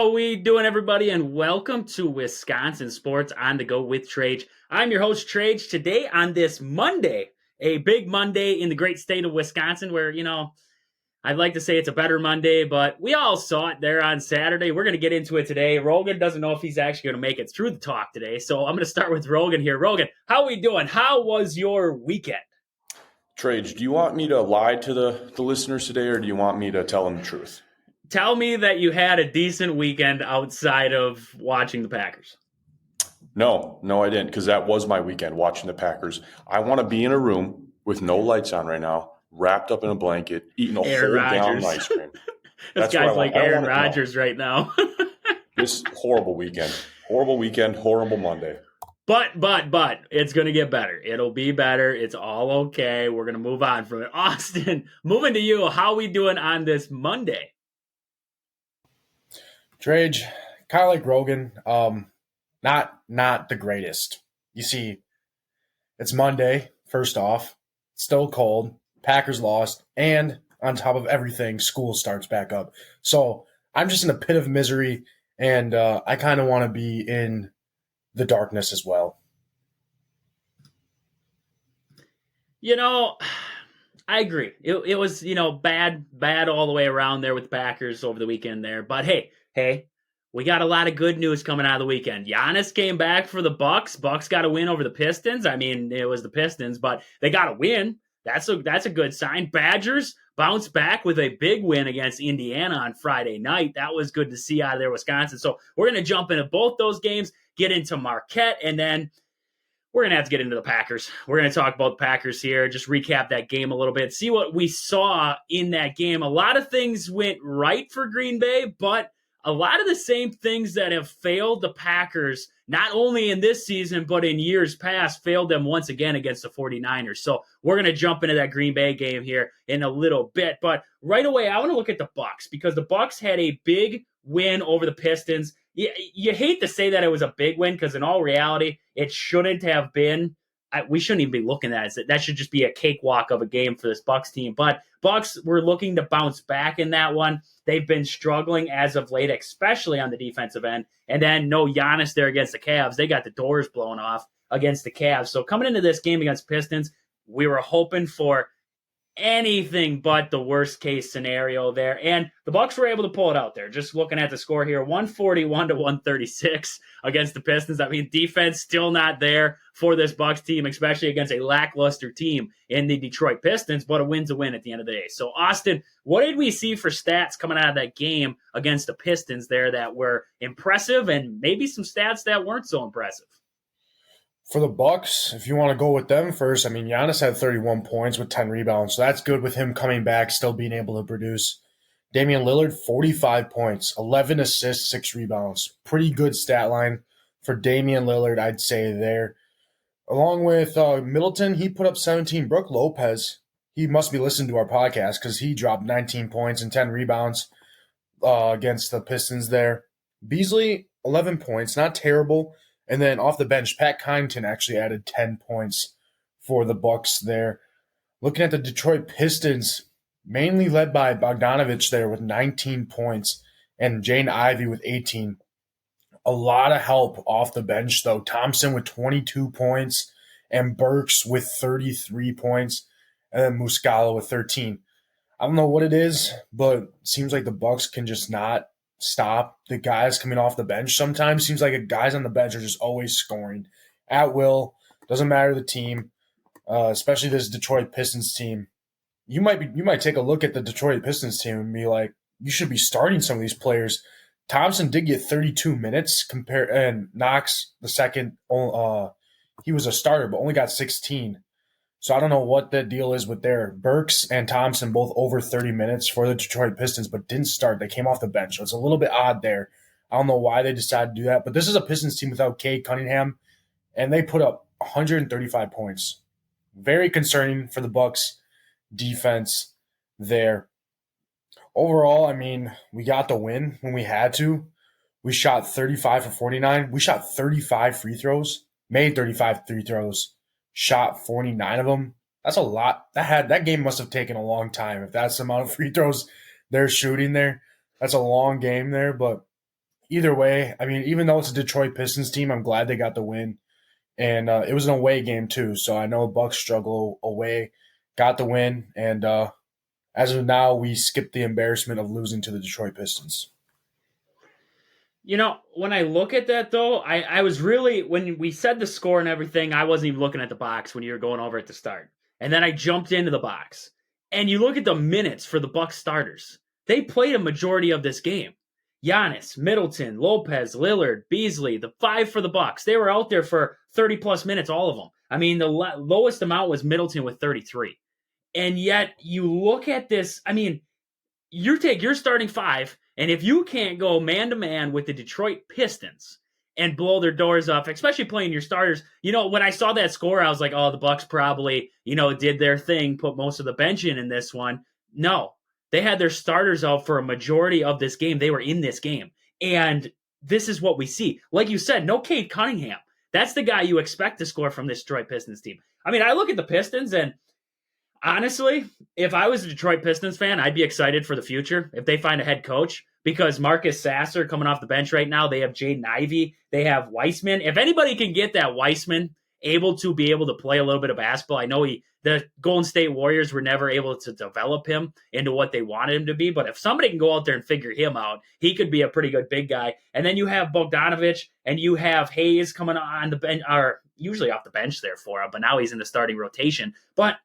How we doing, everybody, and welcome to Wisconsin Sports on the Go with Trage. I'm your host, Trage. Today on this Monday, a big Monday in the great state of Wisconsin where, I'd like to say it's a better Monday, but we all saw it there on Saturday. We're going to get into it today. Rogan doesn't know if he's actually going to make it through the talk today, so I'm going to start with Rogan here. Rogan, how are we doing? How was your weekend? Trage, do you want me to lie to the listeners today, or do you want me to tell them the truth? Tell me that you had a decent weekend outside of watching the Packers. No, I didn't, because that was my weekend, watching the Packers. I want to be in a room with no lights on right now, wrapped up in a blanket, eating a whole gallon of ice cream. This guy's like Aaron Rodgers right now. This horrible weekend, horrible Monday. But it's going to get better. It'll be better. It's all okay. We're going to move on from it. Austin, moving to you. How we doing on this Monday? Trage, kind of like Rogan, not the greatest. You see, it's Monday, first off, still cold, Packers lost, and on top of everything, school starts back up. So I'm just in a pit of misery, and I kind of want to be in the darkness as well. I agree. It was, bad all the way around there with the Packers over the weekend there. But hey, we got a lot of good news coming out of the weekend. Giannis came back for the Bucks. Bucks got a win over the Pistons. I mean, it was the Pistons, but they got a win. That's a good sign. Badgers bounced back with a big win against Indiana on Friday night. That was good to see out of there, Wisconsin. So we're going to jump into both those games, get into Marquette, and then we're going to have to get into the Packers. We're going to talk about the Packers here, just recap that game a little bit, see what we saw in that game. A lot of things went right for Green Bay, but a lot of the same things that have failed the Packers, not only in this season, but in years past, failed them once again against the 49ers. So we're going to jump into that Green Bay game here in a little bit. But right away, I want to look at the Bucks because the Bucks had a big win over the Pistons. You hate to say that it was a big win because in all reality, it shouldn't have been. We shouldn't even be looking at it. That should just be a cakewalk of a game for this Bucks team. But Bucks were looking to bounce back in that one. They've been struggling as of late, especially on the defensive end. And then no Giannis there against the Cavs. They got the doors blown off against the Cavs. So coming into this game against Pistons, we were hoping for anything but the worst case scenario there. And the Bucks were able to pull it out there. Just looking at the score here, 141 to 136 against the Pistons. I mean, defense still not there for this Bucks team, especially against a lackluster team in the Detroit Pistons, but a win's a win at the end of the day. So, Austin, what did we see for stats coming out of that game against the Pistons there that were impressive and maybe some stats that weren't so impressive? For the Bucks, if you want to go with them first, I mean, Giannis had 31 points with 10 rebounds, so that's good with him coming back, still being able to produce. Damian Lillard, 45 points, 11 assists, 6 rebounds. Pretty good stat line for Damian Lillard, I'd say there. Along with Middleton, he put up 17. Brook Lopez, he must be listening to our podcast because he dropped 19 points and 10 rebounds against the Pistons there. Beasley, 11 points, not terrible. And then off the bench, Pat Connaughton actually added 10 points for the Bucks there. Looking at the Detroit Pistons, mainly led by Bogdanovich there with 19 points and Jane Ivey with 18. A lot of help off the bench, though. Thompson with 22 points and Burks with 33 points and then Muscala with 13. I don't know what it is, but it seems like the Bucks can just not stop the guys coming off the bench. Sometimes seems like guys on the bench are just always scoring at will. Doesn't matter the team, especially this Detroit Pistons team. You might take a look at the Detroit Pistons team and be like, you should be starting some of these players. Thompson did get 32 minutes and Knox the second. He was a starter but only got 16. So I don't know what the deal is with there. Burks and Thompson both over 30 minutes for the Detroit Pistons, but didn't start. They came off the bench. So it's a little bit odd there. I don't know why they decided to do that, but this is a Pistons team without Cade Cunningham, and they put up 135 points. Very concerning for the Bucks defense there. Overall, I mean, we got the win when we had to. We shot 35 for 49. We shot 35 free throws, made 35 free throws. Shot 49 of them. That's a lot. That game must have taken a long time. If that's the amount of free throws they're shooting there, that's a long game there. But either way, I mean, even though it's a Detroit Pistons team, I'm glad they got the win. And it was an away game too, so I know Bucks struggle away, got the win, and as of now, we skipped the embarrassment of losing to the Detroit Pistons. When I look at that, though, I was really, when we said the score and everything, I wasn't even looking at the box when you were going over at the start. And then I jumped into the box. And you look at the minutes for the Bucks starters. They played a majority of this game. Giannis, Middleton, Lopez, Lillard, Beasley, the five for the Bucks. They were out there for 30-plus minutes, all of them. I mean, the lowest amount was Middleton with 33. And yet, you look at this, I mean, you take your starting five, and if you can't go man-to-man with the Detroit Pistons and blow their doors off, especially playing your starters, when I saw that score, I was like, oh, the Bucks probably, did their thing, put most of the bench in this one. No, they had their starters out for a majority of this game. They were in this game. And this is what we see. Like you said, no Cade Cunningham. That's the guy you expect to score from this Detroit Pistons team. I mean, I look at the Pistons, and honestly, if I was a Detroit Pistons fan, I'd be excited for the future if they find a head coach, because Marcus Sasser coming off the bench right now, they have Jaden Ivey, they have Weissman. If anybody can get that Weissman able to play a little bit of basketball, I know the Golden State Warriors were never able to develop him into what they wanted him to be, but if somebody can go out there and figure him out, he could be a pretty good big guy. And then you have Bogdanovich and you have Hayes coming on the bench, or usually off the bench there for him, but now he's in the starting rotation. But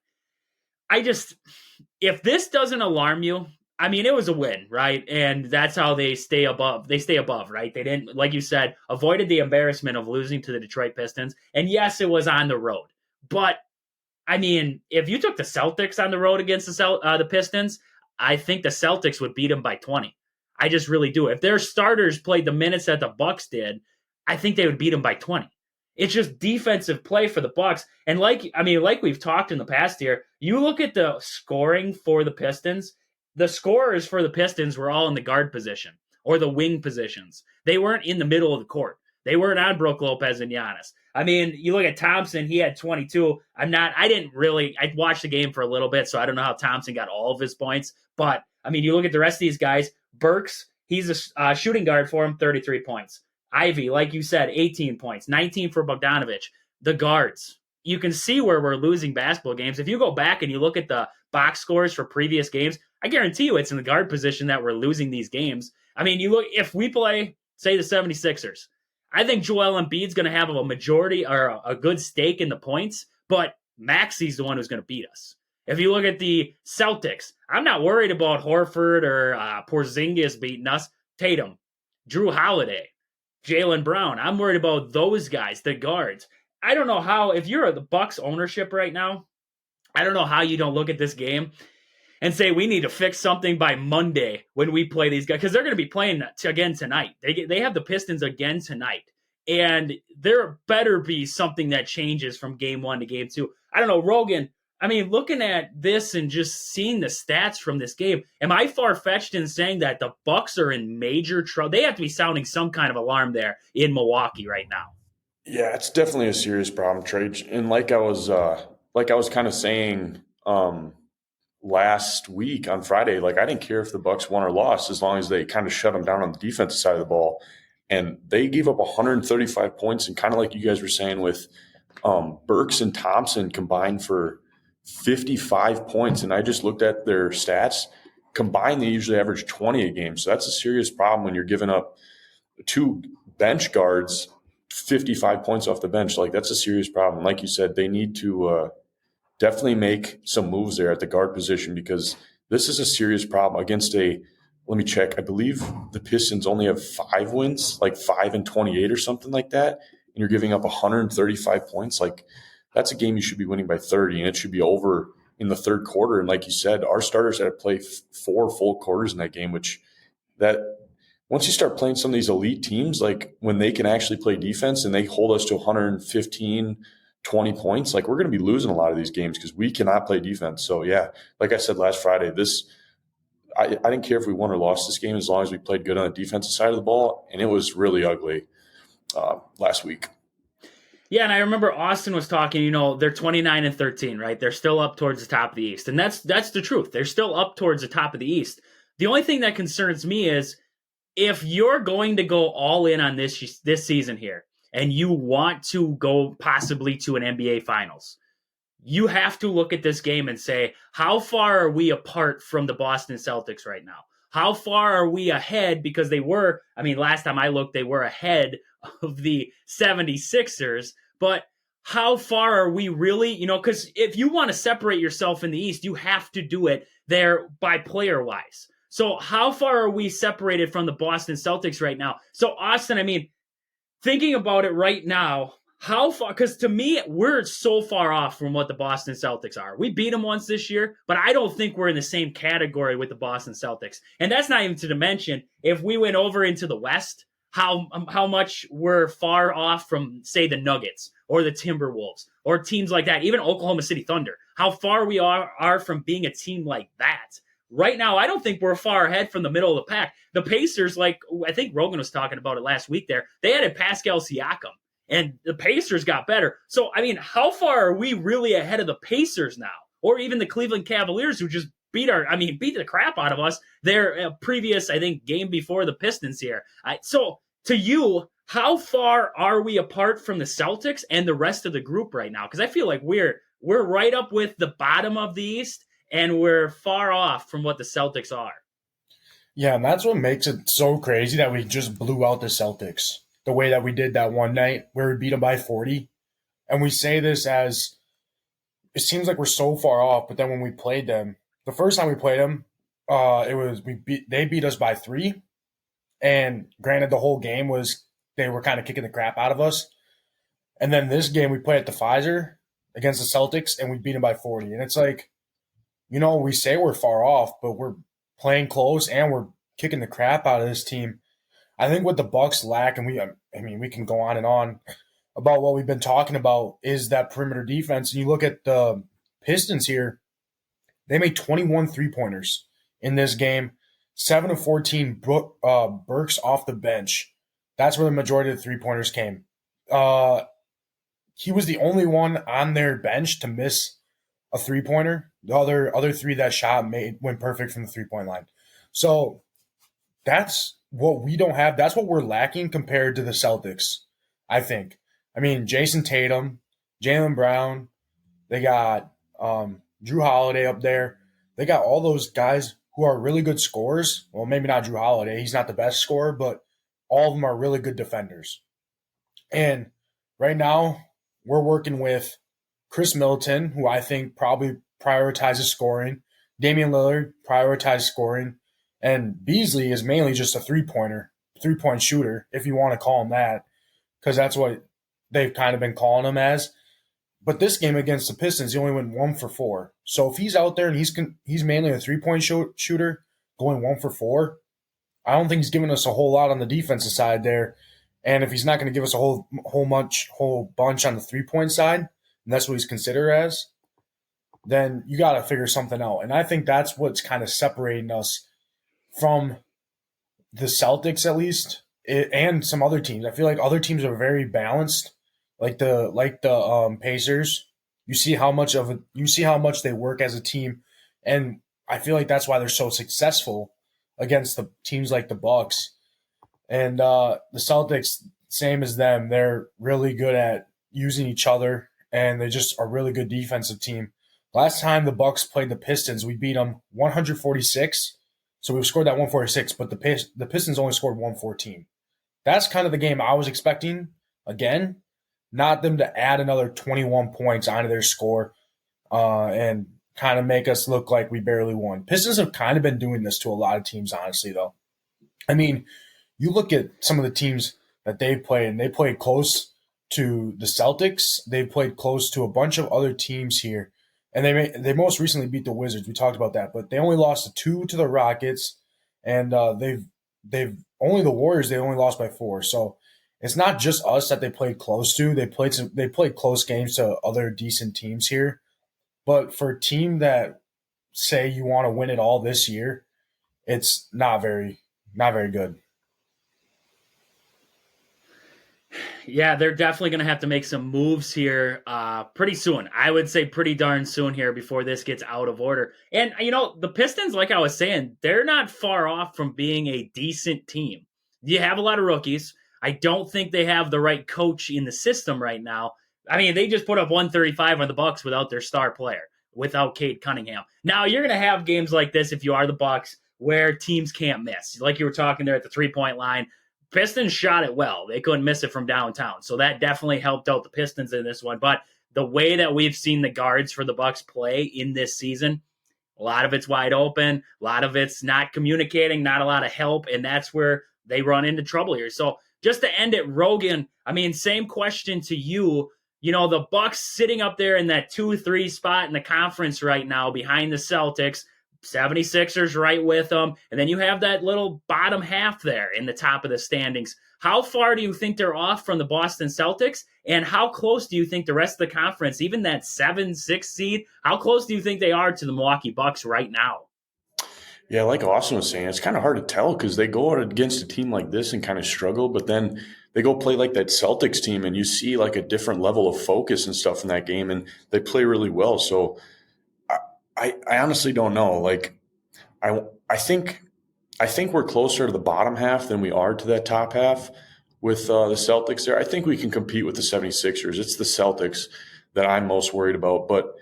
if this doesn't alarm you, I mean, it was a win, right? And that's how they stay above. They stay above, right? They didn't, like you said, avoided the embarrassment of losing to the Detroit Pistons. And yes, it was on the road. But, I mean, if you took the Celtics on the road against the Pistons, I think the Celtics would beat them by 20. I just really do. If their starters played the minutes that the Bucks did, I think they would beat them by 20. It's just defensive play for the Bucks. And like we've talked in the past here, you look at the scoring for the Pistons, the scorers for the Pistons were all in the guard position or the wing positions. They weren't in the middle of the court. They weren't on Brook Lopez and Giannis. I mean, you look at Thompson, he had 22. I watched the game for a little bit, so I don't know how Thompson got all of his points. But, I mean, you look at the rest of these guys. Burks, he's a shooting guard for him, 33 points. Ivy, like you said, 18 points, 19 for Bogdanovich. The guards, you can see where we're losing basketball games. If you go back and you look at the box scores for previous games, I guarantee you it's in the guard position that we're losing these games. I mean, you look, if we play, say, the 76ers, I think Joel Embiid's going to have a majority or a good stake in the points, but Maxi's the one who's going to beat us. If you look at the Celtics, I'm not worried about Horford or Porzingis beating us. Tatum, Drew Holiday, Jaylen Brown. I'm worried about those guys, the guards. I don't know how, if you're the Bucks ownership right now, I don't know how you don't look at this game and say we need to fix something by Monday when we play these guys, because they're going to be playing again tonight. They have the Pistons again tonight, and there better be something that changes from game one to game two. I don't know, Rogan. I mean, looking at this and just seeing the stats from this game, am I far-fetched in saying that the Bucks are in major trouble? They have to be sounding some kind of alarm there in Milwaukee right now. Yeah, it's definitely a serious problem, Trey. And like I was kind of saying last week on Friday, like I didn't care if the Bucks won or lost as long as they kind of shut them down on the defensive side of the ball. And they gave up 135 points, and kind of like you guys were saying with Burks and Thompson combined for 55 points. And I just looked at their stats. Combined, they usually average 20 a game. So that's a serious problem when you're giving up two bench guards 55 points off the bench. Like, that's a serious problem. Like you said, they need to definitely make some moves there at the guard position, because this is a serious problem against let me check. I believe the Pistons only have 5 wins, like 5-28 or something like that. And you're giving up 135 points. Like, that's a game you should be winning by 30, and it should be over in the third quarter. And like you said, our starters had to play 4 full quarters in that game, which that once you start playing some of these elite teams, like when they can actually play defense and they hold us to 115, 20 points, like we're going to be losing a lot of these games because we cannot play defense. So yeah, like I said last Friday, I didn't care if we won or lost this game as long as we played good on the defensive side of the ball. And it was really ugly last week. Yeah, and I remember Austin was talking, they're 29-13, right? They're still up towards the top of the East. And that's the truth. They're still up towards the top of the East. The only thing that concerns me is if you're going to go all in on this season here and you want to go possibly to an NBA Finals, you have to look at this game and say, how far are we apart from the Boston Celtics right now? How far are we ahead? Because last time I looked, they were ahead of the 76ers. But how far are we really, because if you want to separate yourself in the East, you have to do it there by player wise. So how far are we separated from the Boston Celtics right now? So Austin, thinking about it right now, how far? Because to me, we're so far off from what the Boston Celtics are. We beat them once this year, but I don't think we're in the same category with the Boston Celtics. And that's not even to mention if we went over into the West, how much we're far off from, say, the Nuggets or the Timberwolves or teams like that, even Oklahoma City Thunder. How far we are from being a team like that. Right now, I don't think we're far ahead from the middle of the pack. The Pacers, like I think Rogan was talking about it last week there, they added Pascal Siakam, and the Pacers got better. So, how far are we really ahead of the Pacers now? Or even the Cleveland Cavaliers, who just beat the crap out of us their previous, I think, game before the Pistons here. So, to you, how far are we apart from the Celtics and the rest of the group right now? Because I feel like we're right up with the bottom of the East, and we're far off from what the Celtics are. Yeah, and that's what makes it so crazy that we just blew out the Celtics the way that we did that one night where we beat them by 40. And we say this as it seems like we're so far off, but then when we played them, the first time we played them, they beat us by 3. And granted, the whole game was they were kind of kicking the crap out of us. And then this game we played at the Pfizer against the Celtics, and we beat them by 40. And it's like, we say we're far off, but we're playing close and we're kicking the crap out of this team. I think what the Bucks lack, and we can go on and on about what we've been talking about, is that perimeter defense. And you look at the Pistons here, they made 21 3-pointers in this game, 7 of 14 Burks off the bench. That's where the majority of the 3-pointers came. He was the only one on their bench to miss a 3-pointer. The other 3 that shot went perfect from the 3-point line. So that's what we don't have. That's what we're lacking compared to the Celtics, I think. Jason Tatum, Jaylen Brown, they got Drew Holiday up there. They got all those guys who are really good scorers. Well, maybe not Drew Holiday. He's not the best scorer, but all of them are really good defenders. And right now, we're working with Chris Middleton, who I think probably prioritizes scoring. Damian Lillard prioritizes scoring. And Beasley is mainly just a 3-point shooter, if you want to call him that, because that's what they've kind of been calling him as. But this game against the Pistons, he only went 1 for 4. So if he's out there and he's mainly a 3-point shooter, going 1 for 4, I don't think he's giving us a whole lot on the defensive side there. And if he's not going to give us a whole bunch on the 3-point side, and that's what he's considered as, then you got to figure something out. And I think that's what's kind of separating us from the Celtics, at least, and some other teams. I feel like other teams are very balanced, like the Pacers. You see how much they work as a team, and I feel like that's why they're so successful against the teams like the Bucks. And the Celtics, same as them, they're really good at using each other, and they just are a really good defensive team. Last time the Bucks played the Pistons, we beat them 146. So we've scored that 146, but the Pistons only scored 114. That's kind of the game I was expecting. Again, not them to add another 21 points onto their score and kind of make us look like we barely won. Pistons have kind of been doing this to a lot of teams, honestly, though. You look at some of the teams that they've played, and they played close to the Celtics. They've played close to a bunch of other teams here. And they most recently beat the Wizards. We talked about that, but they only lost 2 to the Rockets, and they've only the Warriors. They only lost by 4. So it's not just us that they played close to. They played close games to other decent teams here. But for a team that say you want to win it all this year, it's not very good. Yeah, they're definitely going to have to make some moves here pretty soon. I would say pretty darn soon here before this gets out of order. And, the Pistons, like I was saying, they're not far off from being a decent team. You have a lot of rookies. I don't think they have the right coach in the system right now. I mean, they just put up 135 on the Bucks without their star player, without Cade Cunningham. Now, you're going to have games like this if you are the Bucks where teams can't miss. Like you were talking there at the three-point line. Pistons shot it well. They couldn't miss it from downtown. So that definitely helped out the Pistons in this one. But the way that we've seen the guards for the Bucks play in this season, a lot of it's wide open. A lot of it's not communicating, not a lot of help. And that's where they run into trouble here. So just to end it, Rogan, I mean, same question to you. The Bucks sitting up there in that 2-3 spot in the conference right now behind the Celtics. 76ers right with them. And then you have that little bottom half there in the top of the standings. How far do you think they're off from the Boston Celtics? And how close do you think the rest of the conference, even that 7-6 seed, how close do you think they are to the Milwaukee Bucks right now? Yeah, like Austin was saying, it's kind of hard to tell because they go out against a team like this and kind of struggle, but then they go play like that Celtics team and you see like a different level of focus and stuff in that game, and they play really well. So I honestly don't know. Like, I think we're closer to the bottom half than we are to that top half with the Celtics there. I think we can compete with the 76ers. It's the Celtics that I'm most worried about. But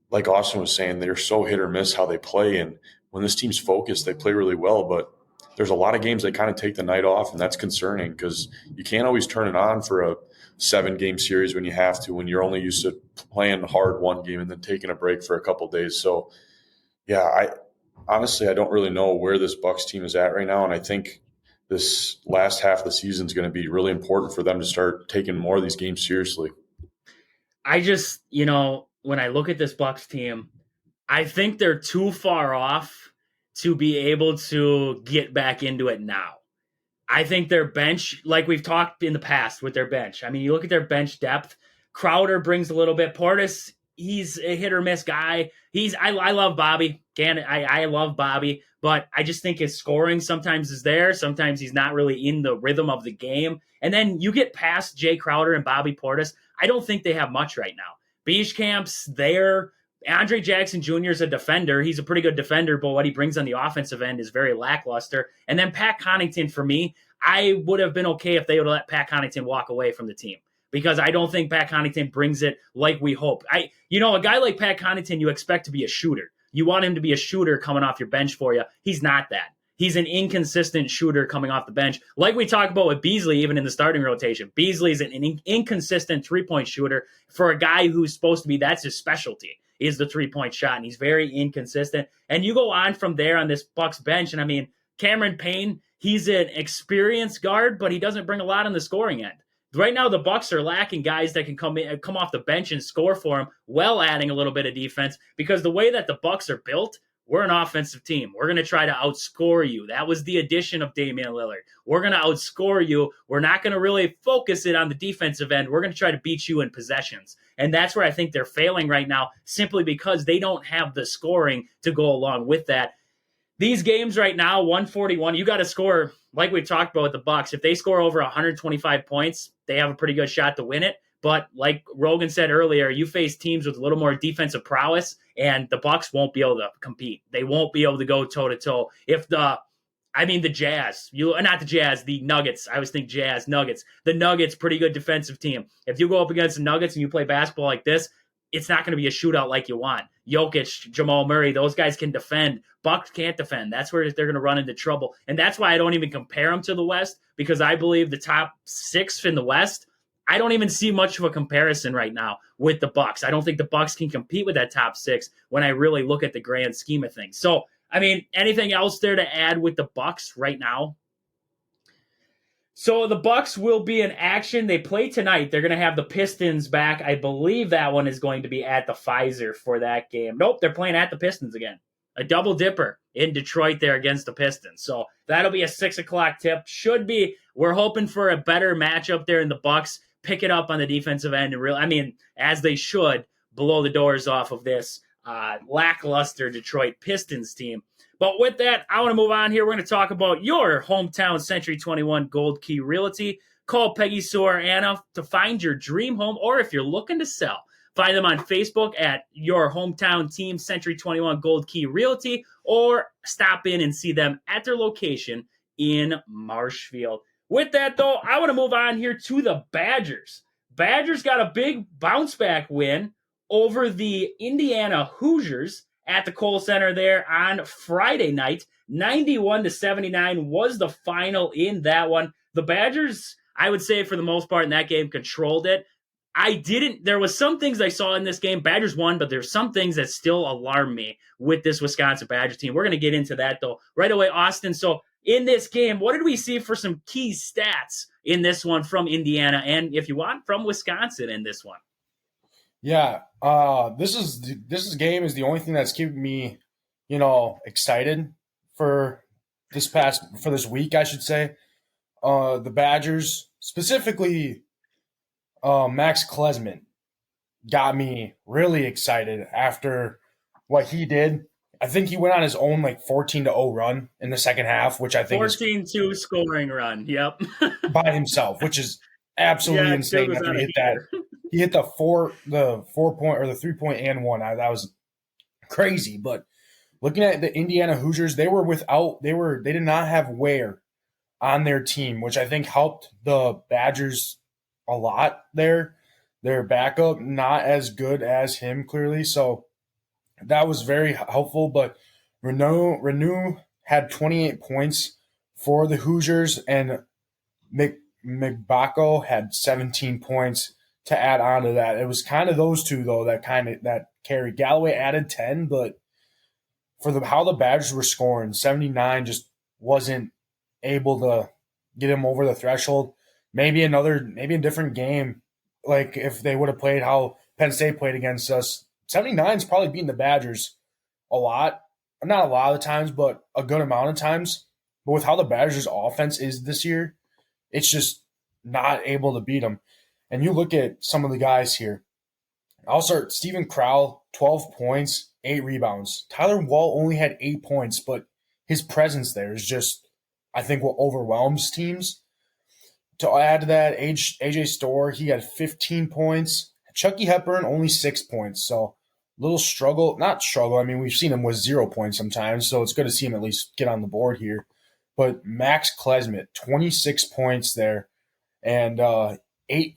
like Austin was saying, they're so hit or miss how they play. And when this team's focused, they play really well. But there's a lot of games they kind of take the night off, and that's concerning because you can't always turn it on for a 7-game series when you have to, when you're only used to playing hard one game and then taking a break for a couple of days. So, yeah, I don't really know where this Bucks team is at right now, and I think this last half of the season is going to be really important for them to start taking more of these games seriously. I just, when I look at this Bucks team, I think they're too far off to be able to get back into it now. I think their bench, like we've talked in the past with their bench, I mean, you look at their bench depth, Crowder brings a little bit. Portis, he's a hit or miss guy. I love Bobby. I love Bobby, but I just think his scoring sometimes is there. Sometimes he's not really in the rhythm of the game. And then you get past Jay Crowder and Bobby Portis. I don't think they have much right now. Beachcamp's there. Andre Jackson Jr. is a defender. He's a pretty good defender, but what he brings on the offensive end is very lackluster. And then Pat Connaughton, for me, I would have been okay if they would have let Pat Connaughton walk away from the team because I don't think Pat Connaughton brings it like we hope. A guy like Pat Connaughton, you expect to be a shooter. You want him to be a shooter coming off your bench for you. He's not that. He's an inconsistent shooter coming off the bench. Like we talked about with Beasley, even in the starting rotation. Beasley's an inconsistent three-point shooter for a guy who's supposed to be, that's his specialty, is the three-point shot, and he's very inconsistent. And you go on from there on this Bucks bench, and I mean, Cameron Payne, he's an experienced guard, but he doesn't bring a lot on the scoring end. Right now, the Bucks are lacking guys that can come off the bench and score for them, while adding a little bit of defense. Because the way that the Bucks are built, we're an offensive team. We're going to try to outscore you. That was the addition of Damian Lillard. We're going to outscore you. We're not going to really focus it on the defensive end. We're going to try to beat you in possessions. And that's where I think they're failing right now, simply because they don't have the scoring to go along with that. These games right now, 141, you got to score, like we talked about with the Bucks. If they score over 125 points, they have a pretty good shot to win it. But like Rogan said earlier, you face teams with a little more defensive prowess, and the Bucks won't be able to compete. They won't be able to go toe-to-toe. The Nuggets. I always think Jazz, Nuggets. The Nuggets, pretty good defensive team. If you go up against the Nuggets and you play basketball like this, it's not going to be a shootout like you want. Jokic, Jamal Murray, those guys can defend. Bucks can't defend. That's where they're going to run into trouble. And that's why I don't even compare them to the West, because I believe the top 6 in the West, I don't even see much of a comparison right now with the Bucks. I don't think the Bucks can compete with that top 6 when I really look at the grand scheme of things. So, I mean, anything else there to add with the Bucks right now? So the Bucks will be in action. They play tonight. They're going to have the Pistons back. I believe that one is going to be at the Pfizer for that game. Nope, they're playing at the Pistons again. A double dipper in Detroit there against the Pistons. So that'll be a 6 o'clock tip. We're hoping for a better matchup there in the Bucks. Pick it up on the defensive end and as they should, blow the doors off of this lackluster Detroit Pistons team. But with that, I want to move on here. We're going to talk about your hometown Century 21 Gold Key Realty. Call Peggy, Sue, or Anna to find your dream home, or if you're looking to sell, find them on Facebook at Your Hometown Team Century 21 Gold Key Realty, or stop in and see them at their location in Marshfield. With that, though, I want to move on here to the Badgers. Badgers got a big bounce back win over the Indiana Hoosiers at the Kohl Center there on Friday night. 91-79 was the final in that one. The Badgers, I would say for the most part in that game, controlled it. There was some things I saw in this game. Badgers won, but there's some things that still alarm me with this Wisconsin Badger team. We're going to get into that, though, right away, Austin. So in this game, what did we see for some key stats in this one from Indiana, and if you want, from Wisconsin in this one? Yeah, this game is the only thing that's keeping me, excited for this week, I should say. The Badgers, specifically Max Klesmit, got me really excited after what he did. I think he went on his own 14-0 run in the second half, which I think 14-2 scoring run. Yep. by himself, which is absolutely insane. After he hit that, he hit the 4-point or the 3-point and one. That was crazy. But looking at the Indiana Hoosiers, they did not have Ware on their team, which I think helped the Badgers a lot there. Their backup, not as good as him, clearly. So that was very helpful. But Renew had 28 points for the Hoosiers, and McBacco had 17 points to add on to that. It was kind of those two, though, that carried. Galloway added 10, but for how the Badgers were scoring, 79 just wasn't able to get him over the threshold. Maybe a different game, like if they would have played how Penn State played against us. 79 is probably beating the Badgers a lot. Not a lot of the times, but a good amount of times. But with how the Badgers' offense is this year, it's just not able to beat them. And you look at some of the guys here. I'll start Stephen Crowell, 12 points, 8 rebounds. Tyler Wall only had 8 points, but his presence there is just, I think, what overwhelms teams. To add to that, AJ Storr, he had 15 points. Chucky Hepburn, only 6 points. So little struggle. Not struggle. I mean, we've seen him with 0 points sometimes, so it's good to see him at least get on the board here. But Max Klesmit, 26 points there, and 5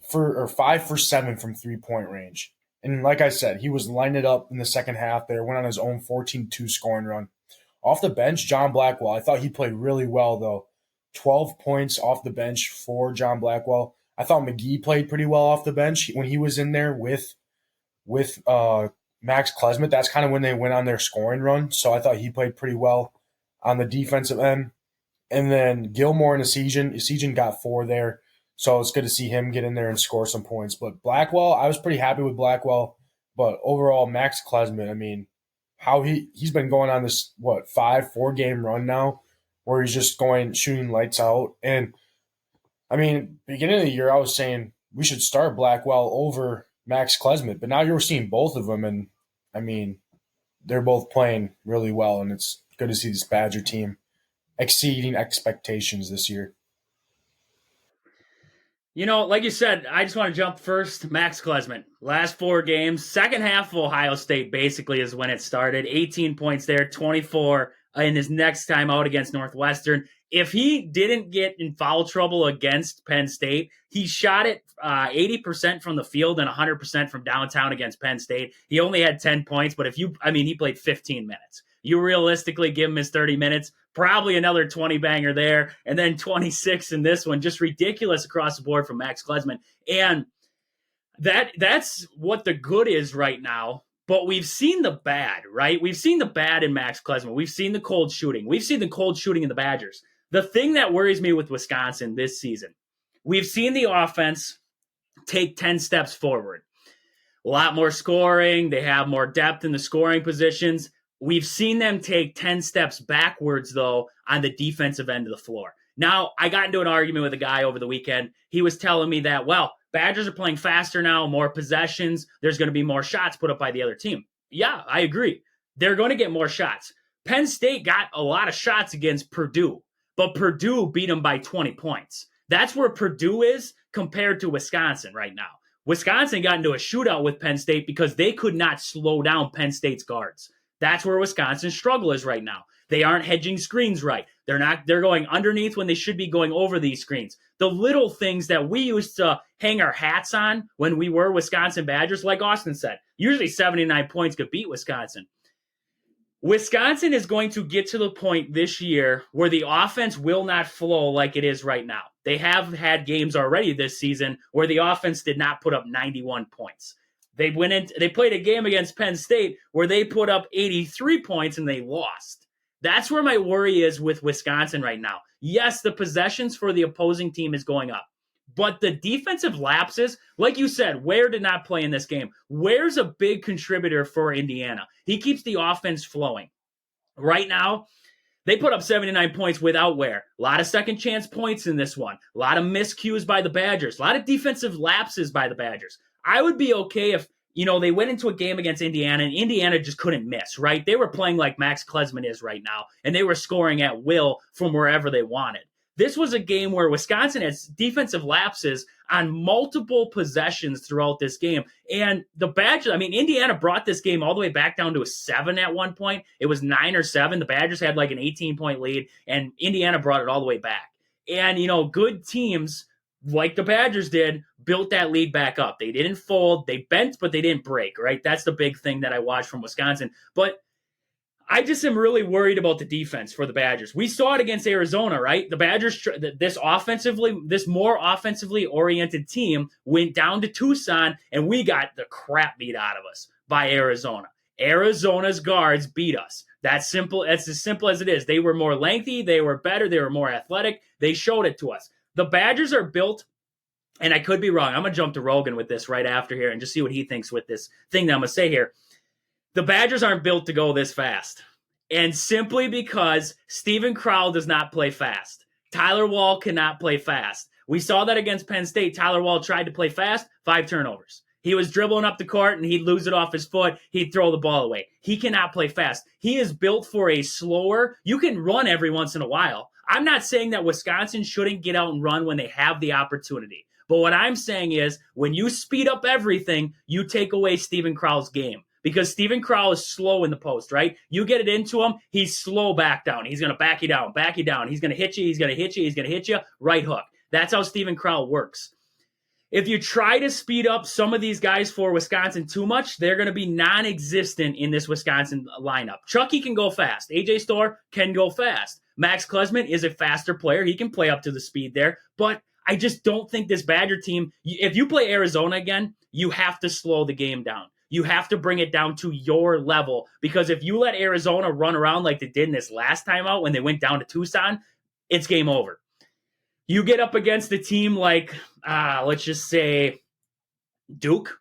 for 7 from 3-point range. And like I said, he was lining it up in the second half there, went on his own 14-2 scoring run. Off the bench, John Blackwell. I thought he played really well, though. 12 points off the bench for John Blackwell. I thought McGee played pretty well off the bench when he was in there with Max Klesmit. That's kind of when they went on their scoring run. So I thought he played pretty well on the defensive end. And then Gilmore and Esijan got 4 there. So it's good to see him get in there and score some points. But Blackwell, I was pretty happy with Blackwell. But overall, Max Klesmit, I mean, how he's been going on this, 4 game run now, where he's just shooting lights out. And, I mean, beginning of the year, I was saying we should start Blackwell over Max Klesmit. But now you're seeing both of them, and, I mean, they're both playing really well, and it's good to see this Badger team exceeding expectations this year. Like you said, I just want to jump first. Max Klesmit, last 4 games, second half of Ohio State basically is when it started. 18 points there, 24 in his next time out against Northwestern. If he didn't get in foul trouble against Penn State, he shot it 80% from the field and 100% from downtown against Penn State. He only had 10 points, but he played 15 minutes. You realistically give him his 30 minutes, probably another 20 banger there, and then 26 in this one. Just ridiculous across the board from Max Klesmit. And that's what the good is right now. But we've seen the bad, right? We've seen the bad in Max Klesmit. We've seen the cold shooting. We've seen the cold shooting in the Badgers. The thing that worries me with Wisconsin this season, we've seen the offense take 10 steps forward. A lot more scoring. They have more depth in the scoring positions. We've seen them take 10 steps backwards, though, on the defensive end of the floor. Now, I got into an argument with a guy over the weekend. He was telling me that, Badgers are playing faster now, more possessions. There's going to be more shots put up by the other team. Yeah, I agree. They're going to get more shots. Penn State got a lot of shots against Purdue, but Purdue beat them by 20 points. That's where Purdue is compared to Wisconsin right now. Wisconsin got into a shootout with Penn State because they could not slow down Penn State's guards. That's where Wisconsin's struggle is right now. They aren't hedging screens right. They're going underneath when they should be going over these screens. The little things that we used to hang our hats on when we were Wisconsin Badgers, like Austin said, usually 79 points could beat Wisconsin. Wisconsin is going to get to the point this year where the offense will not flow like it is right now. They have had games already this season where the offense did not put up 91 points. They played a game against Penn State where they put up 83 points and they lost. That's where my worry is with Wisconsin right now. Yes, the possessions for the opposing team is going up, but the defensive lapses, like you said, Ware did not play in this game. Ware's a big contributor for Indiana. He keeps the offense flowing. Right now, they put up 79 points without Ware. A lot of second chance points in this one. A lot of miscues by the Badgers. A lot of defensive lapses by the Badgers. I would be okay if, they went into a game against Indiana and Indiana just couldn't miss, right? They were playing like Max Klesman is right now, and they were scoring at will from wherever they wanted. This was a game where Wisconsin has defensive lapses on multiple possessions throughout this game. And the Badgers, Indiana brought this game all the way back down to a 7 at one point. It was 9 or 7. The Badgers had like an 18-point lead, and Indiana brought it all the way back. And, good teams like the Badgers did, built that lead back up. They didn't fold. They bent, but they didn't break, right? That's the big thing that I watched from Wisconsin. But I just am really worried about the defense for the Badgers. We saw it against Arizona, right? The Badgers, this more offensively oriented team went down to Tucson, and we got the crap beat out of us by Arizona. Arizona's guards beat us. That's simple. It's as simple as it is. They were more lengthy. They were better. They were more athletic. They showed it to us. The Badgers are built, and I could be wrong. I'm going to jump to Rogan with this right after here and just see what he thinks with this thing that I'm going to say here. The Badgers aren't built to go this fast. And simply because Steven Crowell does not play fast. Tyler Wall cannot play fast. We saw that against Penn State. Tyler Wall tried to play fast, 5 turnovers. He was dribbling up the court, and he'd lose it off his foot. He'd throw the ball away. He cannot play fast. He is built for a slower, you can run every once in a while. I'm not saying that Wisconsin shouldn't get out and run when they have the opportunity. But what I'm saying is when you speed up everything, you take away Steven Crowell's game. Because Steven Crowell is slow in the post, right? You get it into him, he's slow back down. He's going to back you down. He's going to hit you, he's going to hit you, right hook. That's how Steven Crowell works. If you try to speed up some of these guys for Wisconsin too much, they're going to be non-existent in this Wisconsin lineup. Chucky can go fast. AJ Storr can go fast. Max Klesman is a faster player. He can play up to the speed there. But I just don't think this Badger team, if you play Arizona again, you have to slow the game down. You have to bring it down to your level, because if you let Arizona run around like they did in this last time out when they went down to Tucson, it's game over. You get up against a team like, let's just say, Duke.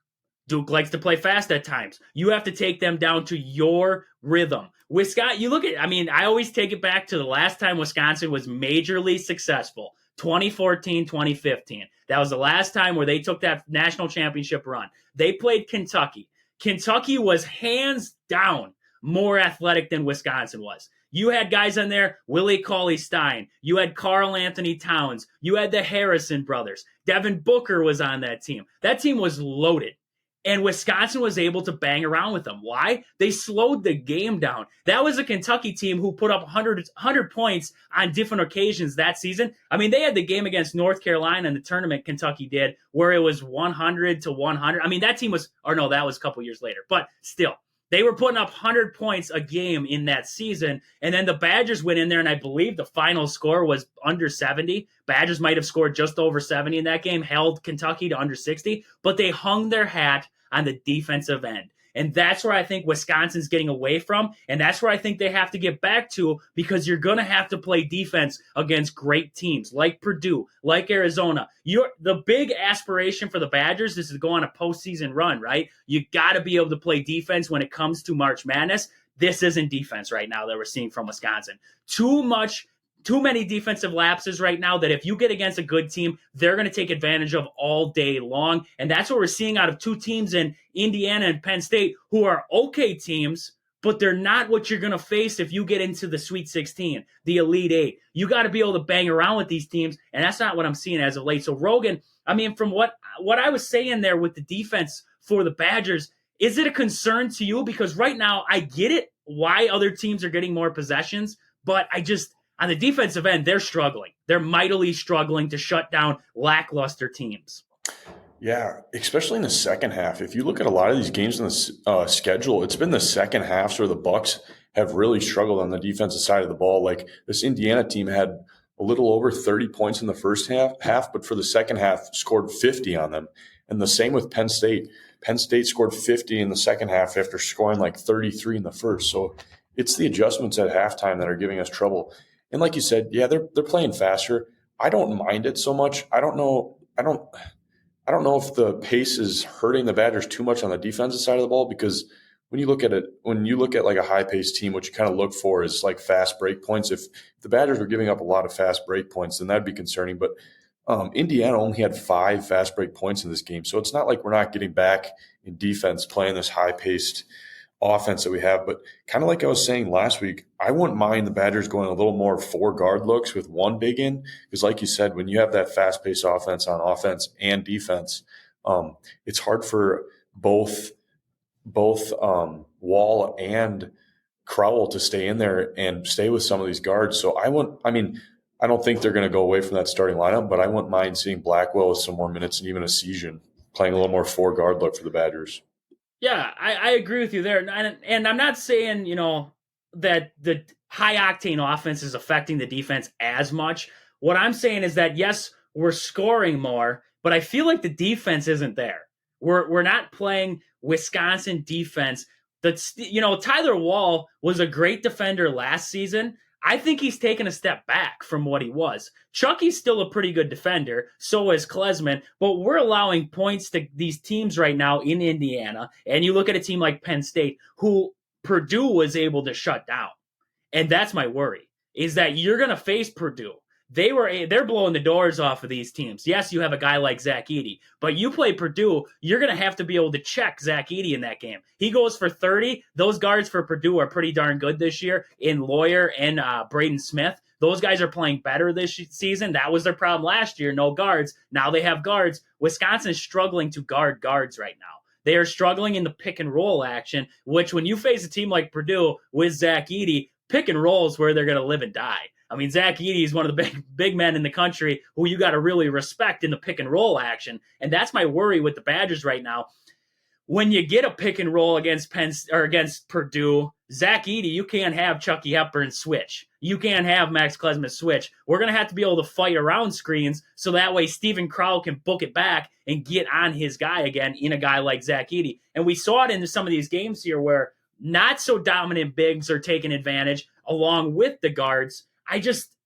Duke likes to play fast at times. You have to take them down to your rhythm. Wisconsin, you look at, I always take it back to the last time Wisconsin was majorly successful, 2014, 2015. That was the last time where they took that national championship run. They played Kentucky. Kentucky was hands down more athletic than Wisconsin was. You had guys on there, Willie Cauley-Stein. You had Karl Anthony Towns. You had the Harrison brothers. Devin Booker was on that team. That team was loaded. And Wisconsin was able to bang around with them. Why? They slowed the game down. That was a Kentucky team who put up 100 points on different occasions that season. They had the game against North Carolina in the tournament, Kentucky did, where it was 100 to 100. That team was, that was a couple years later. But still, they were putting up 100 points a game in that season. And then the Badgers went in there, and I believe the final score was under 70. Badgers might have scored just over 70 in that game, held Kentucky to under 60. But they hung their hat on the defensive end. And that's where I think Wisconsin's getting away from. And that's where I think they have to get back to, because you're going to have to play defense against great teams like Purdue, like Arizona. The big aspiration for the Badgers is to go on a postseason run, right? You got to be able to play defense when it comes to March Madness. This isn't defense right now that we're seeing from Wisconsin. Too many defensive lapses right now that if you get against a good team, they're going to take advantage of all day long. And that's what we're seeing out of two teams in Indiana and Penn State who are okay teams, but they're not what you're going to face if you get into the Sweet 16, the Elite Eight. You got to be able to bang around with these teams, and that's not what I'm seeing as of late. So Rogan, I mean, from what I was saying there with the defense for the Badgers, is it a concern to you? Because right now I get it why other teams are getting more possessions, but I just, on the defensive end, they're struggling. They're mightily struggling to shut down lackluster teams. Yeah, especially in the second half. If you look at a lot of these games in the schedule, it's been the second halves where the Bucks have really struggled on the defensive side of the ball. Like this Indiana team had a little over 30 points in the first half, but for the second half scored 50 on them. And the same with Penn State. Penn State scored 50 in the second half after scoring like 33 in the first. So it's the adjustments at halftime that are giving us trouble. And like you said, yeah, they're playing faster. I don't mind it so much. I don't know if the pace is hurting the Badgers too much on the defensive side of the ball, because when you look at like a high-paced team, what you kind of look for is like fast break points. If the Badgers were giving up a lot of fast break points, then that'd be concerning. But Indiana only had 5 fast break points in this game, so it's not like we're not getting back in defense playing this high-paced offense that we have. But kind of like I was saying last week, I wouldn't mind the Badgers going a little more 4 guard looks with 1 big in, because like you said, when you have that fast-paced offense on offense and defense, it's hard for both Wall and Crowell to stay in there and stay with some of these guards. So I don't think they're going to go away from that starting lineup, but I wouldn't mind seeing Blackwell with some more minutes and even a Season playing a little more 4 guard look for the Badgers. Yeah, I agree with you there. And I'm not saying, that the high octane offense is affecting the defense as much. What I'm saying is that, yes, we're scoring more, but I feel like the defense isn't there. We're not playing Wisconsin defense. That's, Tyler Wall was a great defender last season. I think he's taken a step back from what he was. Chucky's still a pretty good defender, so is Klesman, but we're allowing points to these teams right now in Indiana. And you look at a team like Penn State, who Purdue was able to shut down. And that's my worry, is that you're going to face Purdue. They're blowing the doors off of these teams. Yes, you have a guy like Zach Edey, but you play Purdue, you're going to have to be able to check Zach Edey in that game. He goes for 30. Those guards for Purdue are pretty darn good this year in Lawyer and Braden Smith. Those guys are playing better this season. That was their problem last year, no guards. Now they have guards. Wisconsin is struggling to guard guards right now. They are struggling in the pick and roll action, which when you face a team like Purdue with Zach Edey, pick and roll is where they're going to live and die. I mean, Zach Edey is one of the big men in the country who you got to really respect in the pick and roll action. And that's my worry with the Badgers right now. When you get a pick and roll against Purdue, Zach Edey, you can't have Chucky Hepburn switch. You can't have Max Klesman switch. We're going to have to be able to fight around screens so that way Stephen Crowell can book it back and get on his guy again in a guy like Zach Edey. And we saw it in some of these games here where not so dominant bigs are taking advantage along with the guards.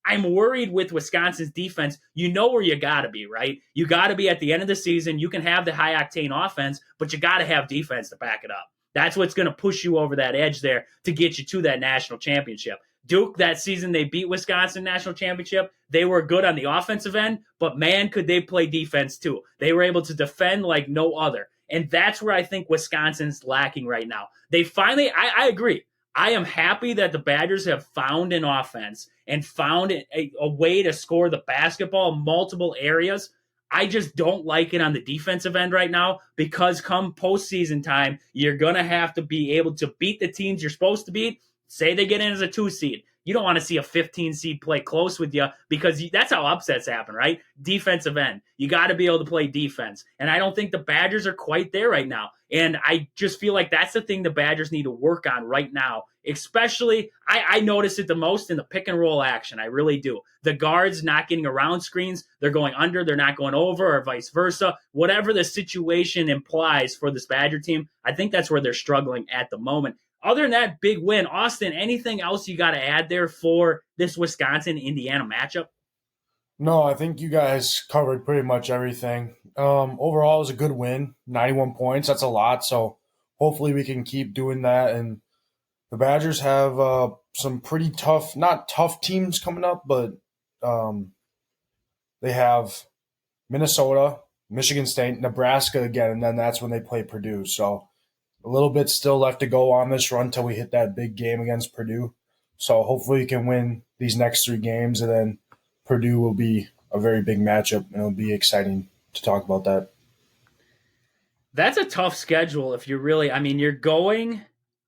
I'm worried with Wisconsin's defense. You know where you got to be, right? You got to be at the end of the season. You can have the high-octane offense, but you got to have defense to back it up. That's what's going to push you over that edge there to get you to that national championship. Duke, that season they beat Wisconsin national championship, they were good on the offensive end, but man, could they play defense too. They were able to defend like no other. And that's where I think Wisconsin's lacking right now. They finally, I agree. I am happy that the Badgers have found an offense and found a way to score the basketball in multiple areas. I just don't like it on the defensive end right now because come postseason time, you're going to have to be able to beat the teams you're supposed to beat. Say they get in as a 2 seed. You don't want to see a 15 seed play close with you because that's how upsets happen, right? Defensive end. You got to be able to play defense. And I don't think the Badgers are quite there right now. And I just feel like that's the thing the Badgers need to work on right now. Especially, I notice it the most in the pick and roll action. I really do. The guards not getting around screens. They're going under. They're not going over or vice versa. Whatever the situation implies for this Badger team, I think that's where they're struggling at the moment. Other than that big win, Austin, anything else you got to add there for this Wisconsin-Indiana matchup? No, I think you guys covered pretty much everything. Overall, it was a good win, 91 points. That's a lot, so hopefully we can keep doing that. And the Badgers have some pretty tough, not tough teams coming up, but they have Minnesota, Michigan State, Nebraska again, and then that's when they play Purdue. So a little bit still left to go on this run till we hit that big game against Purdue. So hopefully we can win these next 3 games, and then Purdue will be a very big matchup, and it'll be exciting to talk about that. That's a tough schedule if you're really, I mean, you're going,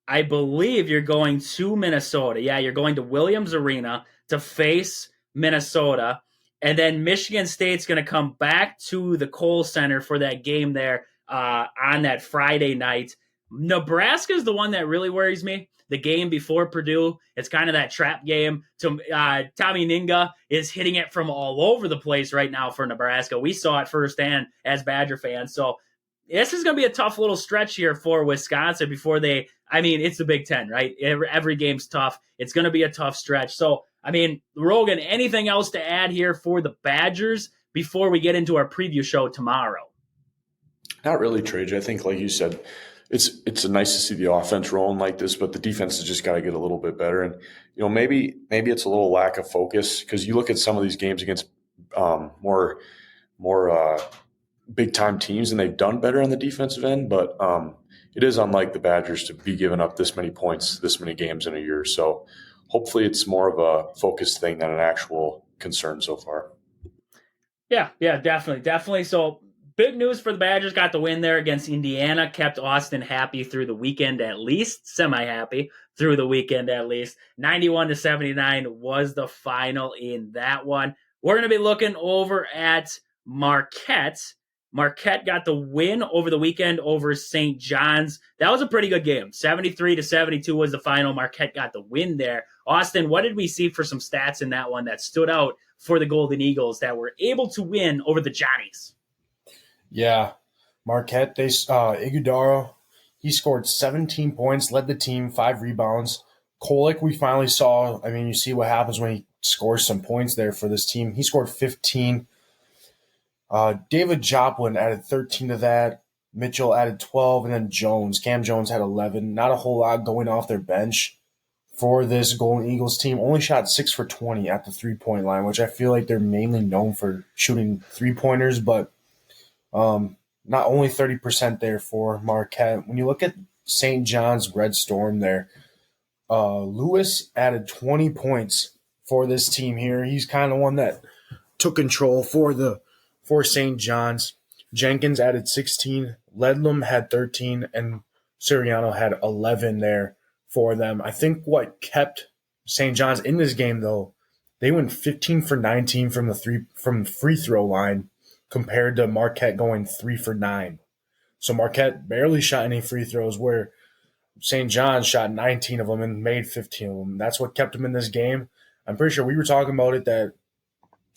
I believe you're going to Minnesota. Yeah, you're going to Williams Arena to face Minnesota. And then Michigan State's going to come back to the Kohl Center for that game there on that Friday night. Nebraska's the one that really worries me. The game before Purdue, it's kind of that trap game. Tommy Ninga is hitting it from all over the place right now for Nebraska. We saw it firsthand as Badger fans. So this is going to be a tough little stretch here for Wisconsin before they, I mean, it's the Big Ten, right? Every game's tough. It's going to be a tough stretch. So, I mean, Rogan, anything else to add here for the Badgers before we get into our preview show tomorrow? Not really, Trage. I think, like you said, it's nice to see the offense rolling like this, but the defense has just got to get a little bit better. And maybe it's a little lack of focus, because you look at some of these games against more big time teams, and they've done better on the defensive end. But it is unlike the Badgers to be giving up this many points, this many games in a year. So hopefully it's more of a focused thing than an actual concern so far. Yeah, definitely. So big news for the Badgers, got the win there against Indiana, kept Austin happy through the weekend at least, semi-happy through the weekend at least. 91-79 was the final in that one. We're going to be looking over at Marquette. Marquette got the win over the weekend over St. John's. That was a pretty good game. 73-72 was the final. Marquette got the win there. Austin, what did we see for some stats in that one that stood out for the Golden Eagles that were able to win over the Johnnies? Yeah, Marquette, Iguodaro, he scored 17 points, led the team, 5 rebounds. Kolek, we finally saw, I mean, you see what happens when he scores some points there for this team. He scored 15. David Joplin added 13 to that. Mitchell added 12, and then Cam Jones had 11. Not a whole lot going off their bench for this Golden Eagles team. Only shot 6 for 20 at the three-point line, which I feel like they're mainly known for shooting three-pointers, but not only 30% there for Marquette. When you look at St. John's Red Storm there, Lewis added 20 points for this team here. He's kind of one that took control for St. John's. Jenkins added 16, Ledlam had 13, and Siriano had 11 there for them. I think what kept St. John's in this game, though, they went 15 for 19 from the free throw line compared to Marquette going 3 for 9. So Marquette barely shot any free throws, where St. John's shot 19 of them and made 15 of them. That's what kept them in this game. I'm pretty sure we were talking about it, that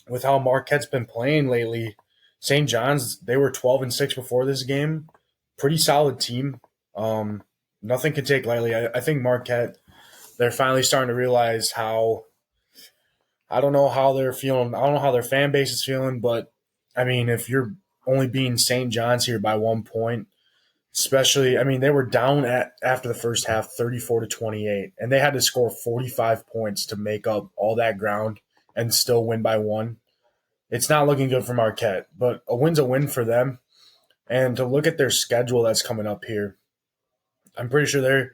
with how Marquette's been playing lately, St. John's, they were 12-6 before this game. Pretty solid team. Nothing can take lightly. I think Marquette, they're finally starting to realize how – I don't know how they're feeling. I don't know how their fan base is feeling, but, I mean, if you're only beating St. John's here by 1 point, especially – I mean, they were down after the first half 34-28, and they had to score 45 points to make up all that ground and still win by 1. It's not looking good for Marquette, but a win's a win for them. And to look at their schedule that's coming up here, I'm pretty sure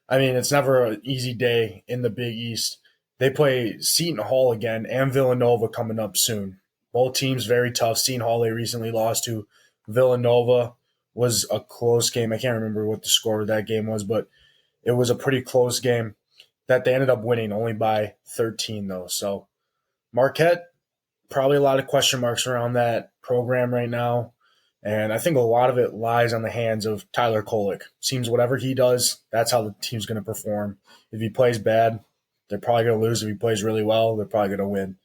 it's never an easy day in the Big East. They play Seton Hall again and Villanova coming up soon. Both teams very tough. Seton Hall they recently lost to. Villanova was a close game. I can't remember what the score of that game was, but it was a pretty close game that they ended up winning only by 13, though. So Marquette, probably a lot of question marks around that program right now. And I think a lot of it lies on the hands of Tyler Kolek. Seems whatever he does, that's how the team's going to perform. If he plays bad, they're probably going to lose. If he plays really well, they're probably going to win.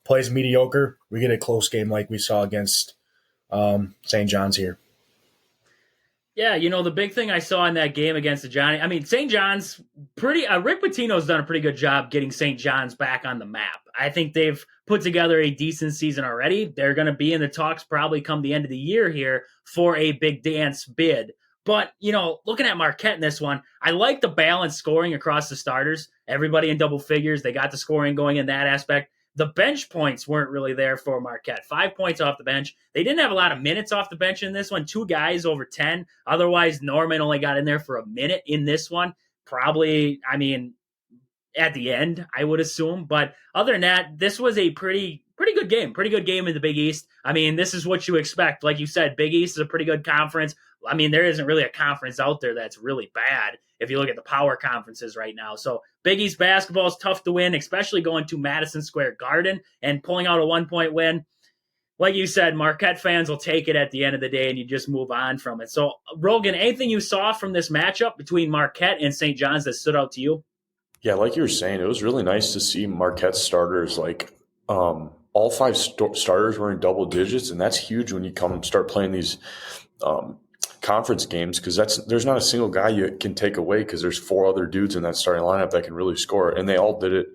Plays mediocre, we get a close game like we saw against St. John's here. Yeah, the big thing I saw in that game against the Johnny, I mean, St. John's Rick Pitino's done a pretty good job getting St. John's back on the map. I think they've put together a decent season already. They're going to be in the talks probably come the end of the year here for a big dance bid. But, looking at Marquette in this one, I like the balanced scoring across the starters. Everybody in double figures. They got the scoring going in that aspect. the bench points weren't really there for Marquette. 5 points off the bench. They didn't have a lot of minutes off the bench in this one. 2 guys over 10. Otherwise, Norman only got in there for a minute in this one. Probably, I mean, at the end, I would assume. But other than that, this was a pretty good game. Pretty good game in the Big East. I mean, this is what you expect. Like you said, Big East is a pretty good conference. I mean, there isn't really a conference out there that's really bad if you look at the power conferences right now. So Big East basketball is tough to win, especially going to Madison Square Garden and pulling out a 1-point win. Like you said, Marquette fans will take it at the end of the day, and you just move on from it. So, Rogan, anything you saw from this matchup between Marquette and St. John's that stood out to you? Yeah, like you were saying, it was really nice to see Marquette starters all 5 starters were in double digits, and that's huge when you start playing these conference games, because there's not a single guy you can take away, because there's 4 other dudes in that starting lineup that can really score, and they all did it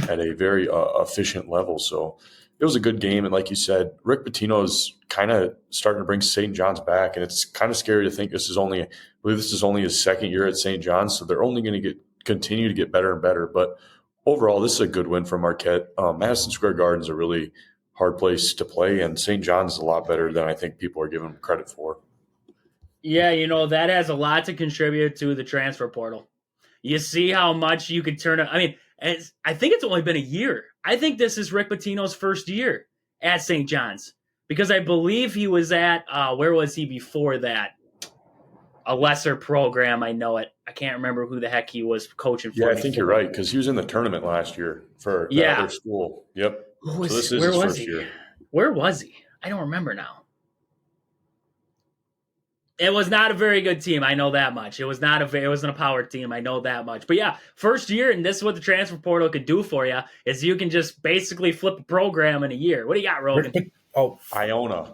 at a very efficient level. So it was a good game, and like you said, Rick Pitino is kind of starting to bring St. John's back, and it's kind of scary to think this is only his second year at St. John's, so they're only going to continue to get better and better. But overall, this is a good win for Marquette. Madison Square Garden is a really hard place to play, and St. John's is a lot better than I think people are giving them credit for. Yeah, that has a lot to contribute to the transfer portal. You see how much you could turn it. I mean, I think it's only been a year. I think this is Rick Pitino's first year at St. John's, because I believe he was at, where was he before that? A lesser program, I know it. I can't remember who the heck he was coaching for. Yeah, I think you're right, because he was in the tournament last year for the other school. Yep. So this is his first year. Where was he? I don't remember now. It was not a very good team. I know that much. It wasn't a power team. I know that much. But yeah, first year, and this is what the transfer portal could do for you, is you can just basically flip a program in a year. What do you got, Rogan? Iona.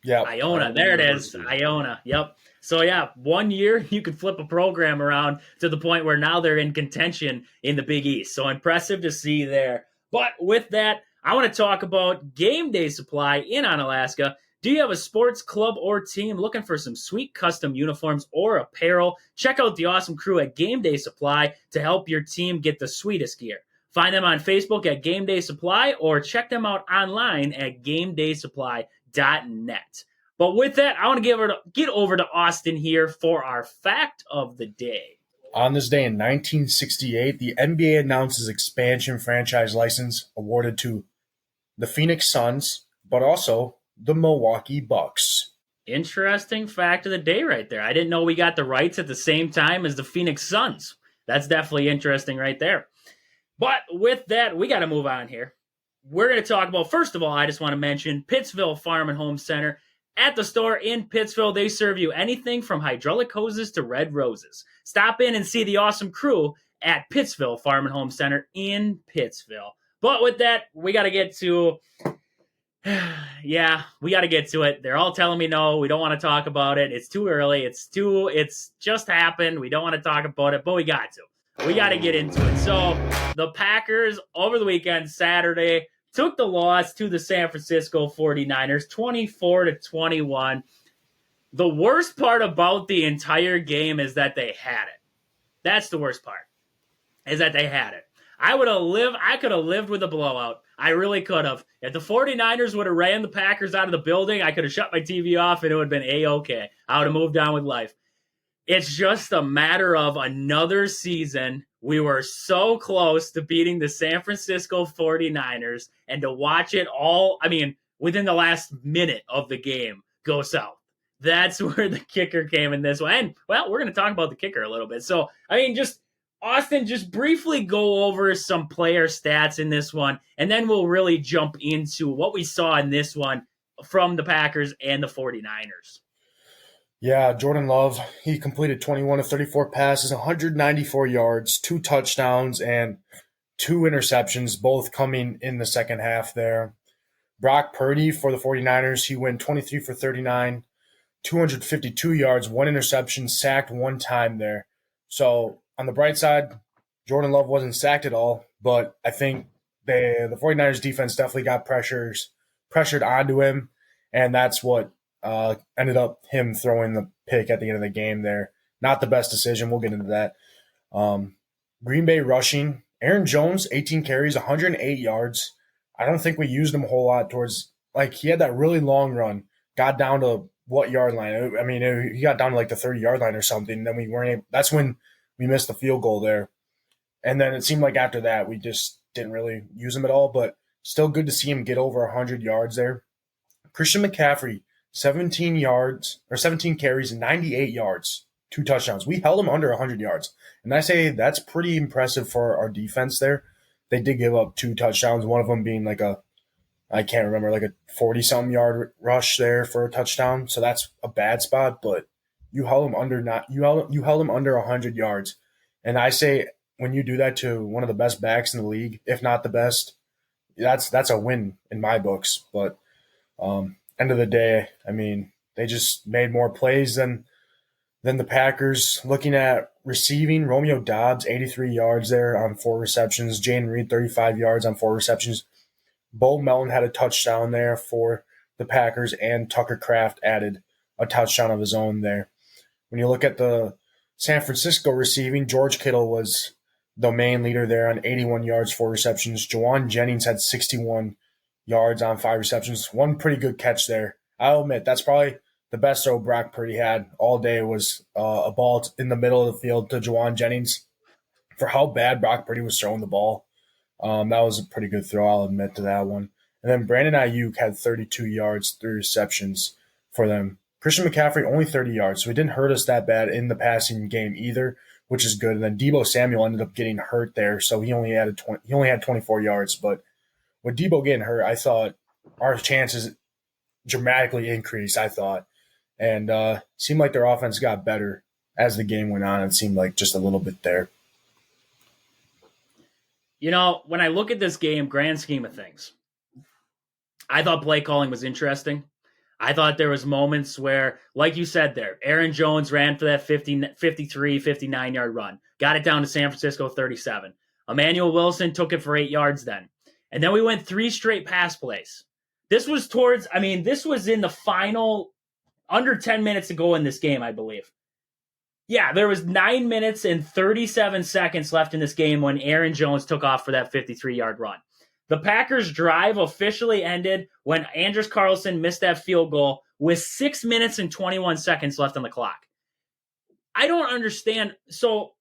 Yeah. Iona. There it is. Iona. Yep. So yeah, 1 year you could flip a program around to the point where now they're in contention in the Big East. So impressive to see there. But with that, I want to talk about Game Day Supply in Onalaska. Do you have a sports club or team looking for some sweet custom uniforms or apparel? Check out the awesome crew at Game Day Supply to help your team get the sweetest gear. Find them on Facebook at Game Day Supply, or check them out online at gamedaysupply.net. But with that, I want to get over to Austin here for our fact of the day. On this day in 1968, the NBA announces expansion franchise license awarded to the Phoenix Suns, but also the Milwaukee Bucks. Interesting fact of the day right there. I didn't know we got the rights at the same time as the Phoenix Suns. That's definitely interesting right there. But with that, we got to move on here. We're going to talk about, first of all, I just want to mention Pittsville Farm and Home Center. At the store in Pittsville, they serve you anything from hydraulic hoses to red roses. Stop in and see the awesome crew at Pittsville Farm and Home Center in Pittsville. But with that, we got to get to... Yeah, we got to get to it. They're all telling me no, we don't want to talk about it. It's too early. It's just happened. We don't want to talk about it, but we got to. We got to get into it. So the Packers over the weekend, Saturday, took the loss to the San Francisco 49ers, 24-21. The worst part about the entire game is that they had it. That's the worst part, is that they had it. I could have lived with a blowout. I really could have. If the 49ers would have ran the Packers out of the building, I could have shut my TV off and it would have been A-okay. I would have moved on with life. It's just a matter of another season. We were so close to beating the San Francisco 49ers, and to watch it all, within the last minute of the game, go south. That's where the kicker came in this one. And, well, we're going to talk about the kicker a little bit. So, Austin, just briefly go over some player stats in this one, and then we'll really jump into what we saw in this one from the Packers and the 49ers. Yeah, Jordan Love, he completed 21 of 34 passes, 194 yards, 2 touchdowns, and 2 interceptions, both coming in the second half there. Brock Purdy for the 49ers, he went 23 for 39, 252 yards, 1 interception, sacked 1 time there. So on the bright side, Jordan Love wasn't sacked at all, but I think the 49ers defense definitely got pressured onto him, and that's what ended up him throwing the pick at the end of the game there. Not the best decision. We'll get into that. Green Bay rushing. Aaron Jones, 18 carries, 108 yards, I don't think we used him a whole lot towards, like, he had that really long run, got down to what yard line? I mean, he got down to like the 30-yard line or something. And then we weren't able, that's when we missed the field goal there. And then it seemed like after that, we just didn't really use him at all, but still good to see him get over 100 yards there. Christian McCaffrey, 17 yards or 17 carries, 98 yards, 2 touchdowns. We held him under 100 yards. And I say that's pretty impressive for our defense there. They did give up 2 touchdowns, one of them being like I can't remember, like a 40-something yard rush there for a touchdown. So that's a bad spot, but you held him under you held him under 100 yards. And I say when you do that to one of the best backs in the league, if not the best, that's a win in my books. But end of the day, I mean, they just made more plays than the Packers. Looking at receiving, Romeo Doubs, 83 yards there on 4 receptions. Jayden Reed, 35 yards on 4 receptions. Bo Melton had a touchdown there for the Packers, and Tucker Kraft added a touchdown of his own there. When you look at the San Francisco receiving, George Kittle was the main leader there on 81 yards, 4 receptions. Jawan Jennings had 61 yards on 5 receptions. One pretty good catch there. I'll admit, that's probably the best throw Brock Purdy had all day was a ball in the middle of the field to Jawan Jennings. For how bad Brock Purdy was throwing the ball, that was a pretty good throw, I'll admit to that one. And then Brandon Ayuk had 32 yards, 3 receptions for them. Christian McCaffrey, only 30 yards, so he didn't hurt us that bad in the passing game either, which is good. And then Deebo Samuel ended up getting hurt there, so he only had 24 yards. But with Deebo getting hurt, I thought our chances dramatically increased, I thought. And seemed like their offense got better as the game went on. It seemed like just a little bit there. You know, when I look at this game, grand scheme of things, I thought play calling was interesting. I thought there was moments where, like you said there, Aaron Jones ran for that 53, 59-yard run. Got it down to San Francisco 37. Emmanuel Wilson took it for 8 yards then. And then we went 3 straight pass plays. This was in the final, under 10 minutes to go in this game, I believe. Yeah, there was 9 minutes and 37 seconds left in this game when Aaron Jones took off for that 53-yard run. The Packers' drive officially ended when Andrews Carlson missed that field goal with 6 minutes and 21 seconds left on the clock. I don't understand. So,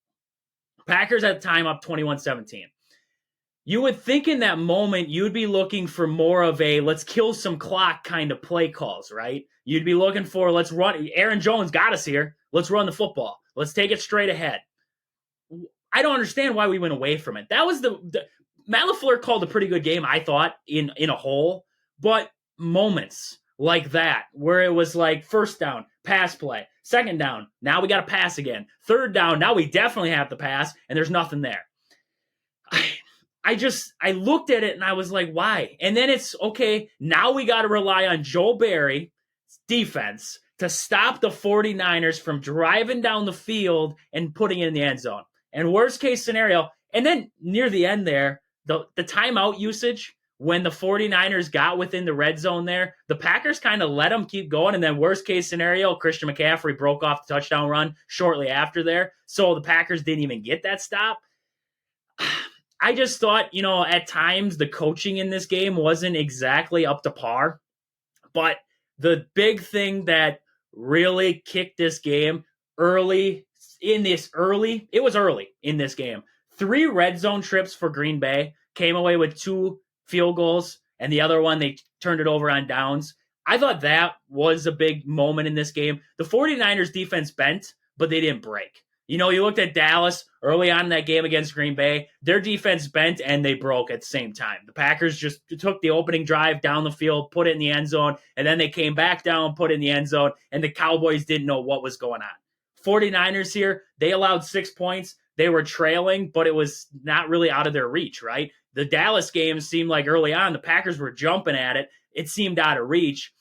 Packers at the time up 21-17. You would think in that moment you'd be looking for more of a let's kill some clock kind of play calls, right? You'd be looking for let's run. Aaron Jones got us here. Let's run the football. Let's take it straight ahead. I don't understand why we went away from it. That was Matt LaFleur called a pretty good game, I thought, in a whole. But moments like that, where it was like first down, pass play. Second down, now we got to pass again. Third down, now we definitely have to pass, and there's nothing there. I looked at it and I was like, why? And then it's, okay, now we got to rely on Joe Barry's defense to stop the 49ers from driving down the field and putting it in the end zone. And worst case scenario, and then near the end there, the timeout usage, when the 49ers got within the red zone there, the Packers kind of let them keep going. And then worst case scenario, Christian McCaffrey broke off the touchdown run shortly after there. So the Packers didn't even get that stop. I just thought, at times the coaching in this game wasn't exactly up to par. But the big thing that really kicked this game it was early in this game. 3 red zone trips for Green Bay, came away with 2 field goals, and the other one they turned it over on downs. I thought that was a big moment in this game. The 49ers defense bent, but they didn't break. You looked at Dallas early on in that game against Green Bay. Their defense bent and they broke at the same time. The Packers just took the opening drive down the field, put it in the end zone, and then they came back down, put it in the end zone, and the Cowboys didn't know what was going on. 49ers here, they allowed 6 points. They were trailing, but it was not really out of their reach, right? The Dallas game seemed like early on, the Packers were jumping at it. It seemed out of reach.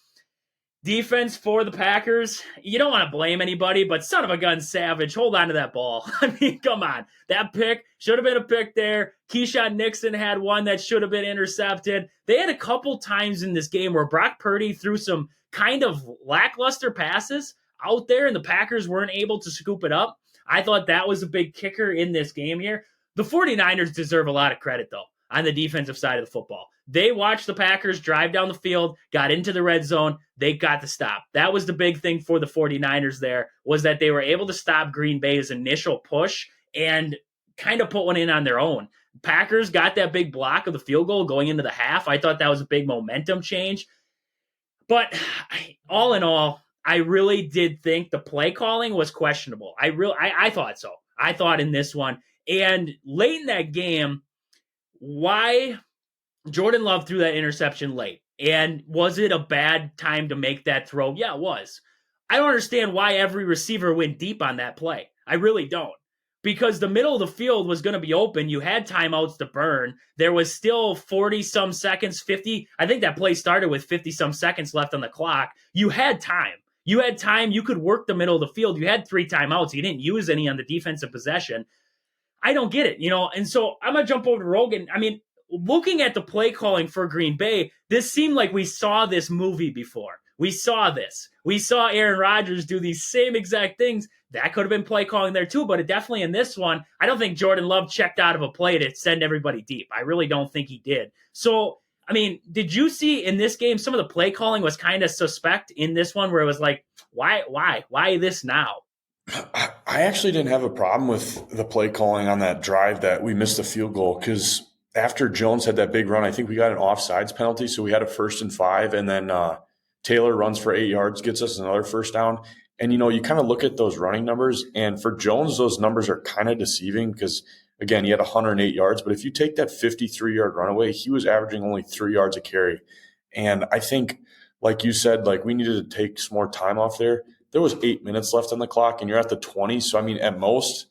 Defense for the Packers, you don't want to blame anybody, but son of a gun, Savage, hold on to that ball. I mean, come on. That pick should have been a pick there. Keyshawn Nixon had one that should have been intercepted. They had a couple times in this game where Brock Purdy threw some kind of lackluster passes out there, and the Packers weren't able to scoop it up. I thought that was a big kicker in this game here. The 49ers deserve a lot of credit, though, on the defensive side of the football. They watched the Packers drive down the field, got into the red zone. They got the stop. That was the big thing for the 49ers there, was that they were able to stop Green Bay's initial push and kind of put one in on their own. Packers got that big block of the field goal going into the half. I thought that was a big momentum change. But all in all, I really did think the play calling was questionable. I thought so. I thought in this one. And late in that game, why Jordan Love threw that interception late? And was it a bad time to make that throw? Yeah, it was. I don't understand why every receiver went deep on that play. I really don't. Because the middle of the field was going to be open. You had timeouts to burn. There was still 40-some seconds, 50. I think that play started with 50-some seconds left on the clock. You had time. You had time. You could work the middle of the field. You had 3 timeouts. You didn't use any on the defensive possession. I don't get it, And so I'm going to jump over to Rogan. I mean, looking at the play calling for Green Bay, this seemed like we saw this movie before. We saw this. We saw Aaron Rodgers do these same exact things. That could have been play calling there too, but definitely in this one, I don't think Jordan Love checked out of a play to send everybody deep. I really don't think he did. So, I mean, did you see in this game some of the play calling was kind of suspect in this one where it was like, why this now? I actually didn't have a problem with the play calling on that drive that we missed the field goal, because after Jones had that big run, I think we got an offsides penalty. So we had a 1st and 5, and then Taylor runs for 8 yards, gets us another first down. And, you kind of look at those running numbers, and for Jones, those numbers are kind of deceiving because, again, he had 108 yards. But if you take that 53-yard run away, he was averaging only 3 yards a carry. And I think, like you said, we needed to take some more time off there. There was 8 minutes left on the clock, and you're at the 20. So, I mean, at most,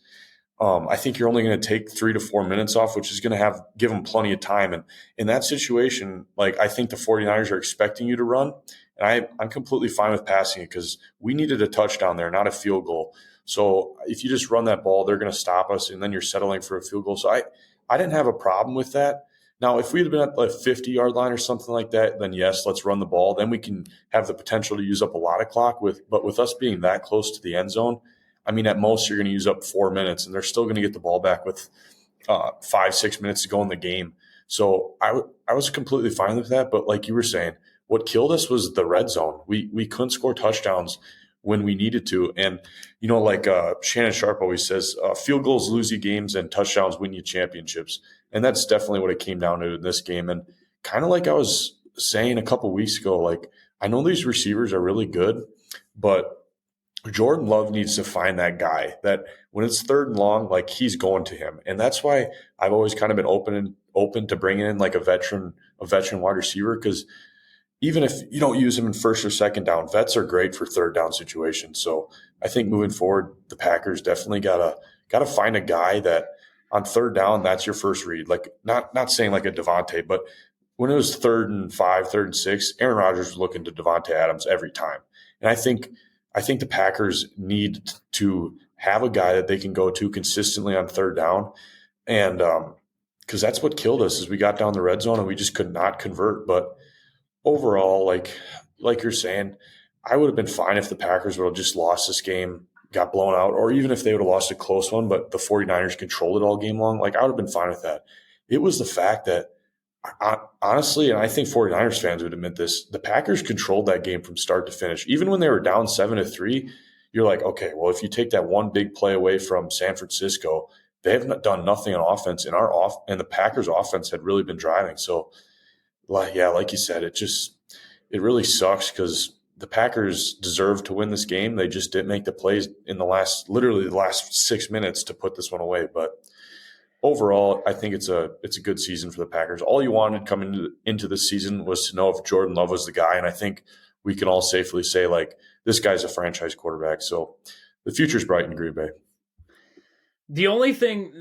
I think you're only going to take 3 to 4 minutes off, which is going to give them plenty of time. And in that situation, I think the 49ers are expecting you to run. And I'm completely fine with passing it because we needed a touchdown there, not a field goal. So if you just run that ball, they're going to stop us, and then you're settling for a field goal. So I didn't have a problem with that. Now, if we'd been at the 50-yard line or something like that, then yes, let's run the ball. Then we can have the potential to use up a lot of clock. But with us being that close to the end zone, I mean, at most you're going to use up 4 minutes, and they're still going to get the ball back with 5-6 minutes to go in the game. So I was completely fine with that. But like you were saying, what killed us was the red zone. We couldn't score touchdowns when we needed to. And, Shannon Sharp always says, field goals lose you games and touchdowns win you championships. And that's definitely what it came down to in this game. And kind of like I was saying a couple weeks ago, I know these receivers are really good, but Jordan Love needs to find that guy that when it's 3rd and long, he's going to him. And that's why I've always kind of been open to bringing in a veteran wide receiver, because even if you don't use them in 1st or 2nd down, vets are great for 3rd down situations. So I think moving forward, the Packers definitely gotta find a guy that on 3rd down, that's your first read. Not saying like a Devontae, but when it was 3rd and 5, 3rd and 6, Aaron Rodgers was looking to Devontae Adams every time. And I think the Packers need to have a guy that they can go to consistently on 3rd down. And because that's what killed us is we got down the red zone and we just could not convert. But overall, like you're saying, I would have been fine if the Packers would have just lost this game, got blown out, or even if they would have lost a close one, but the 49ers controlled it all game long. I would have been fine with that. It was the fact that, honestly, and I think 49ers fans would admit this, the Packers controlled that game from start to finish. Even when they were down 7-3, you're like, okay, well, if you take that one big play away from San Francisco, they have done nothing on offense, and the Packers offense had really been driving. So, yeah, like you said, it really sucks because the Packers deserved to win this game. They just didn't make the plays in literally the last 6 minutes to put this one away. But overall, I think it's a good season for the Packers. All you wanted coming into this season was to know if Jordan Love was the guy, and I think we can all safely say this guy's a franchise quarterback. So the future's bright in Green Bay. The only thing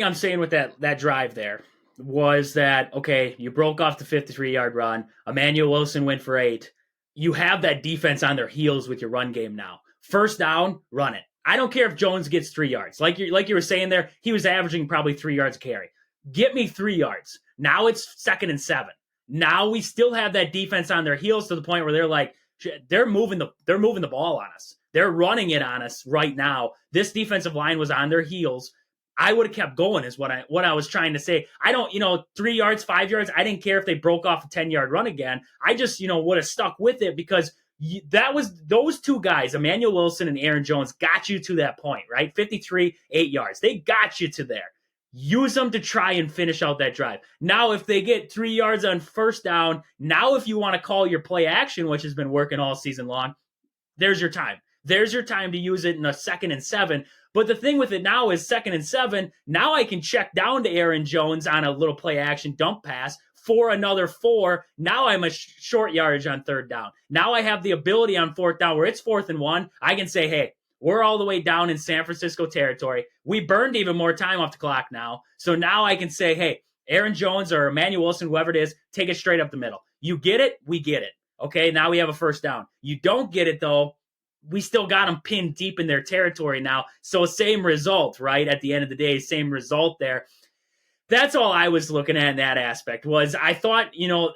I'm saying with that drive there was that, okay, you broke off the 53-yard run. Emmanuel Wilson went for 8. You have that defense on their heels with your run game now. 1st down, run it. I don't care if Jones gets 3 yards. Like you were saying there, he was averaging probably 3 yards a carry. Get me 3 yards. Now it's 2nd and 7. Now we still have that defense on their heels to the point where they're moving the ball on us. They're running it on us right now. This defensive line was on their heels. I would have kept going is what I was trying to say. I don't, 3 yards, 5 yards, I didn't care if they broke off a 10-yard run again. I just, would have stuck with it because that was those two guys, Emmanuel Wilson and Aaron Jones, got you to that point, right? 53, 8 yards. They got you to there. Use them to try and finish out that drive. Now, if they get 3 yards on first down, now if you want to call your play action, which has been working all season long, there's your time. There's your time to use it in a 2nd and 7. But the thing with it now is 2nd and 7. Now I can check down to Aaron Jones on a little play action dump pass for another 4. Now I'm a short yardage on 3rd down. Now I have the ability on 4th down where it's 4th and 1. I can say, hey, we're all the way down in San Francisco territory. We burned even more time off the clock now. So now I can say, hey, Aaron Jones or Emmanuel Wilson, whoever it is, take it straight up the middle. You get it, we get it. Okay, now we have a first down. You don't get it, though. We still got them pinned deep in their territory now. So same result, right? At the end of the day, same result there. That's all I was looking at in that aspect was I thought,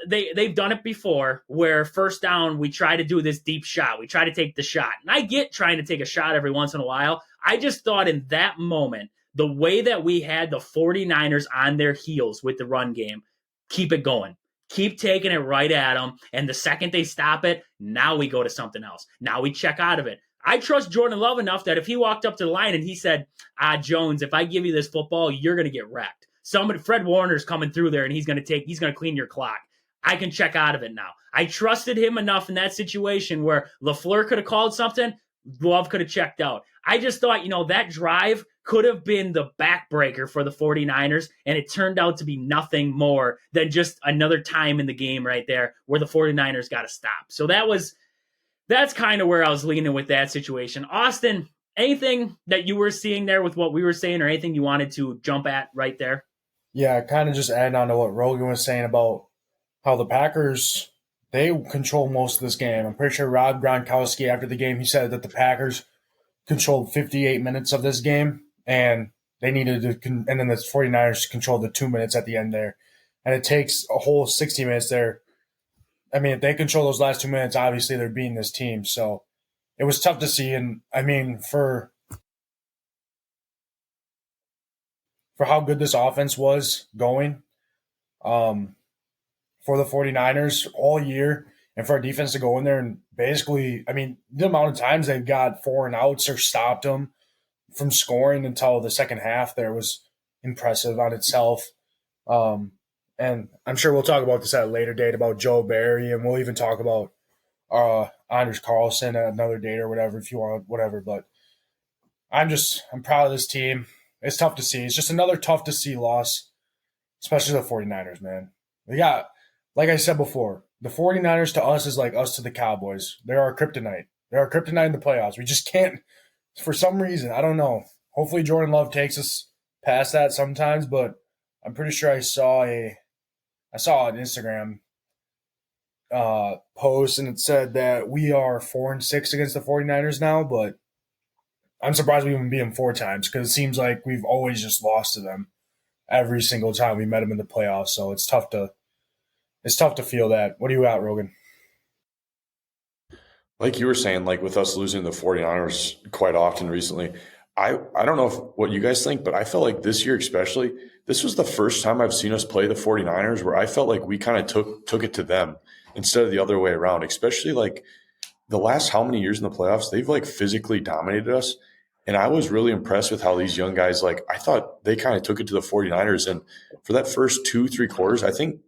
they've done it before where first down, we try to do this deep shot. We try to take the shot. And I get trying to take a shot every once in a while. I just thought in that moment, the way that we had the 49ers on their heels with the run game, keep it going. Keep taking it right at them. And the second they stop it, now we go to something else. Now we check out of it. I trust Jordan Love enough that if he walked up to the line and he said, Jones, if I give you this football, you're going to get wrecked. Fred Warner's coming through there and he's going to clean your clock. I can check out of it now. I trusted him enough in that situation where LaFleur could have called something, Love could have checked out. I just thought, that drive could have been the backbreaker for the 49ers, and it turned out to be nothing more than just another time in the game right there where the 49ers got to stop. So that's kind of where I was leaning with that situation. Austin, anything that you were seeing there with what we were saying or anything you wanted to jump at right there? Yeah, kind of just adding on to what Rogan was saying about how the Packers, they control most of this game. I'm pretty sure Rob Gronkowski, after the game, he said that the Packers controlled 58 minutes of this game, and they needed to, and then the 49ers controlled the 2 minutes at the end there. And it takes a whole 60 minutes there. I mean, if they control those last 2 minutes, obviously they're beating this team. So it was tough to see. And I mean, for how good this offense was going for the 49ers all year, and for our defense to go in there and basically, I mean, the amount of times they've got 4 and outs or stopped them from scoring until the second half there was impressive on itself. And I'm sure we'll talk about this at a later date about Joe Barry, and we'll even talk about Anders Carlson at another date or whatever if you want, whatever. But I'm proud of this team. It's tough to see. It's just another tough to see loss, especially the 49ers, man. We got, like I said before, the 49ers to us is like us to the Cowboys. They're our kryptonite. They're our kryptonite in the playoffs. We just can't, for some reason, I don't know. Hopefully Jordan Love takes us past that sometimes, but I'm pretty sure I saw an Instagram post, and it said that we are 4-6 against the 49ers now, but I'm surprised we even beat them 4 times because it seems like we've always just lost to them every single time we met them in the playoffs. So it's tough to feel that. What do you got, Rogan? Like you were saying, like with us losing the 49ers quite often recently, I don't know what you guys think, but I felt like this year especially, this was the first time I've seen us play the 49ers where I felt like we kind of took it to them instead of the other way around, especially like the last how many years in the playoffs, they've like physically dominated us. And I was really impressed with how these young guys, like I thought they kind of took it to the 49ers. And for that first 2-3 quarters, I think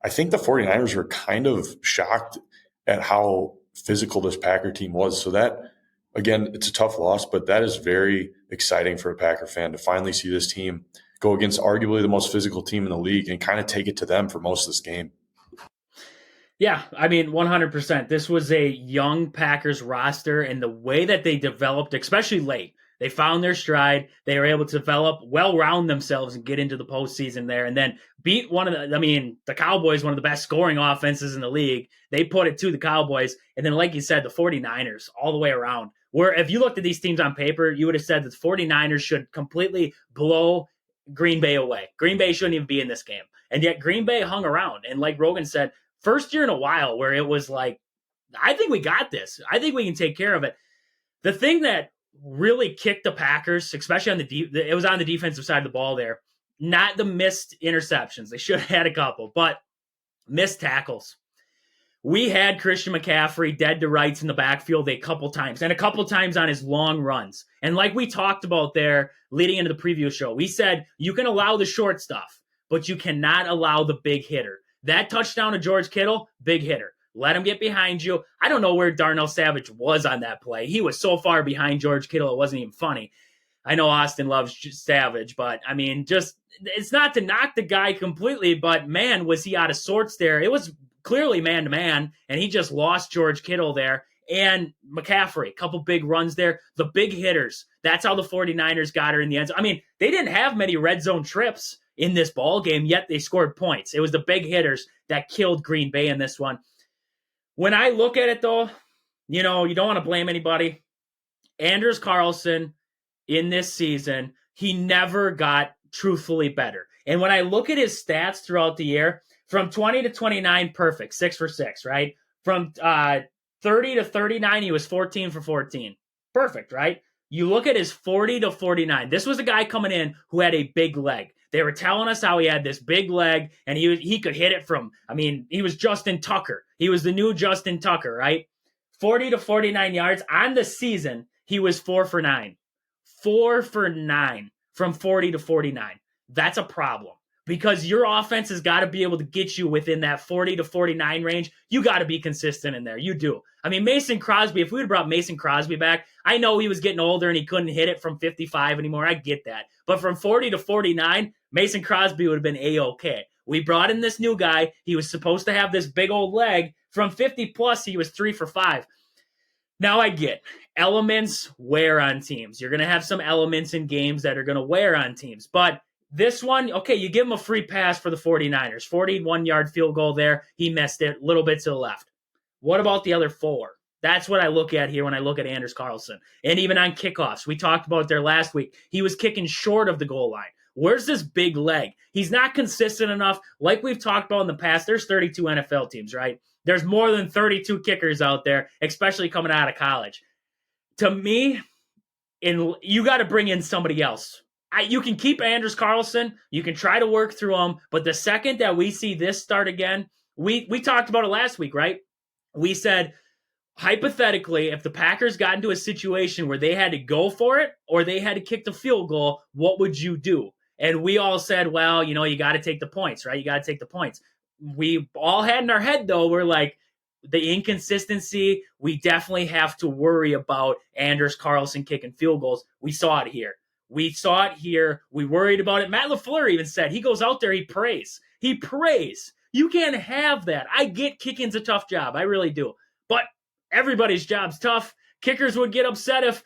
the 49ers were kind of shocked at how physical this Packer team was. So that, again, it's a tough loss, but that is very exciting for a Packer fan to finally see this team go against arguably the most physical team in the league and kind of take it to them for most of this game. Yeah, I mean, 100%. This was a young Packers roster, and the way that they developed, especially late, they found their stride. They were able to develop, well-round themselves and get into the postseason there, and then beat the Cowboys, one of the best scoring offenses in the league. They put it to the Cowboys, and then, like you said, the 49ers all the way around. Where if you looked at these teams on paper, you would have said that the 49ers should completely blow Green Bay away. Green Bay shouldn't even be in this game. And yet Green Bay hung around. And like Rogan said, first year in a while where it was like, I think we got this. I think we can take care of it. The thing that really kicked the Packers, especially on it was on the defensive side of the ball there. Not the missed interceptions. They should have had a couple, but missed tackles. We had Christian McCaffrey dead to rights in the backfield a couple times, and a couple times on his long runs. And like we talked about there leading into the preview show, we said you can allow the short stuff, but you cannot allow the big hitter. That touchdown to George Kittle, big hitter. Let him get behind you. I don't know where Darnell Savage was on that play. He was so far behind George Kittle, it wasn't even funny. I know Austin loves Savage, but I mean, just it's not to knock the guy completely, but man, was he out of sorts there. It was clearly man-to-man, and he just lost George Kittle there. And McCaffrey, a couple big runs there. The big hitters, that's how the 49ers got her in the end zone. I mean, they didn't have many red zone trips in this ball game, yet they scored points. It was the big hitters that killed Green Bay in this one. When I look at it, though, you don't want to blame anybody. Anders Carlson, in this season, he never got truthfully better. And when I look at his stats throughout the year, from 20 to 29, perfect, 6 for 6, right? From 30 to 39, he was 14 for 14. Perfect, right? You look at his 40 to 49. This was a guy coming in who had a big leg. They were telling us how he had this big leg, and he could hit it from, he was Justin Tucker. He was the new Justin Tucker, right? 40 to 49 yards. On the season, he was 4 for 9. 4 for 9 from 40 to 49. That's a problem. Because your offense has got to be able to get you within that 40 to 49 range. You got to be consistent in there. You do. Mason Crosby, if we would have brought Mason Crosby back, I know he was getting older and he couldn't hit it from 55 anymore. I get that. But from 40 to 49, Mason Crosby would have been A-okay. We brought in this new guy. He was supposed to have this big old leg. From 50 plus, he was 3 for 5. Now I get elements wear on teams. You're going to have some elements in games that are going to wear on teams. But this one, okay, you give him a free pass for the 49ers. 41-yard field goal there. He missed it a little bit to the left. What about the other 4? That's what I look at here when I look at Anders Carlson. And even on kickoffs, we talked about there last week. He was kicking short of the goal line. Where's this big leg? He's not consistent enough. Like we've talked about in the past, there's 32 NFL teams, right? There's more than 32 kickers out there, especially coming out of college. To me, you got to bring in somebody else. You can keep Anders Carlson. You can try to work through him. But the second that we see this start again, we talked about it last week, right? We said, hypothetically, if the Packers got into a situation where they had to go for it or they had to kick the field goal, what would you do? And we all said, well, you got to take the points, right? You got to take the points. We all had in our head, though, we're like, the inconsistency, we definitely have to worry about Anders Carlson kicking field goals. We saw it here. We worried about it. Matt LaFleur even said he goes out there, he prays. You can't have that. I get kicking's a tough job. I really do. But everybody's job's tough. Kickers would get upset if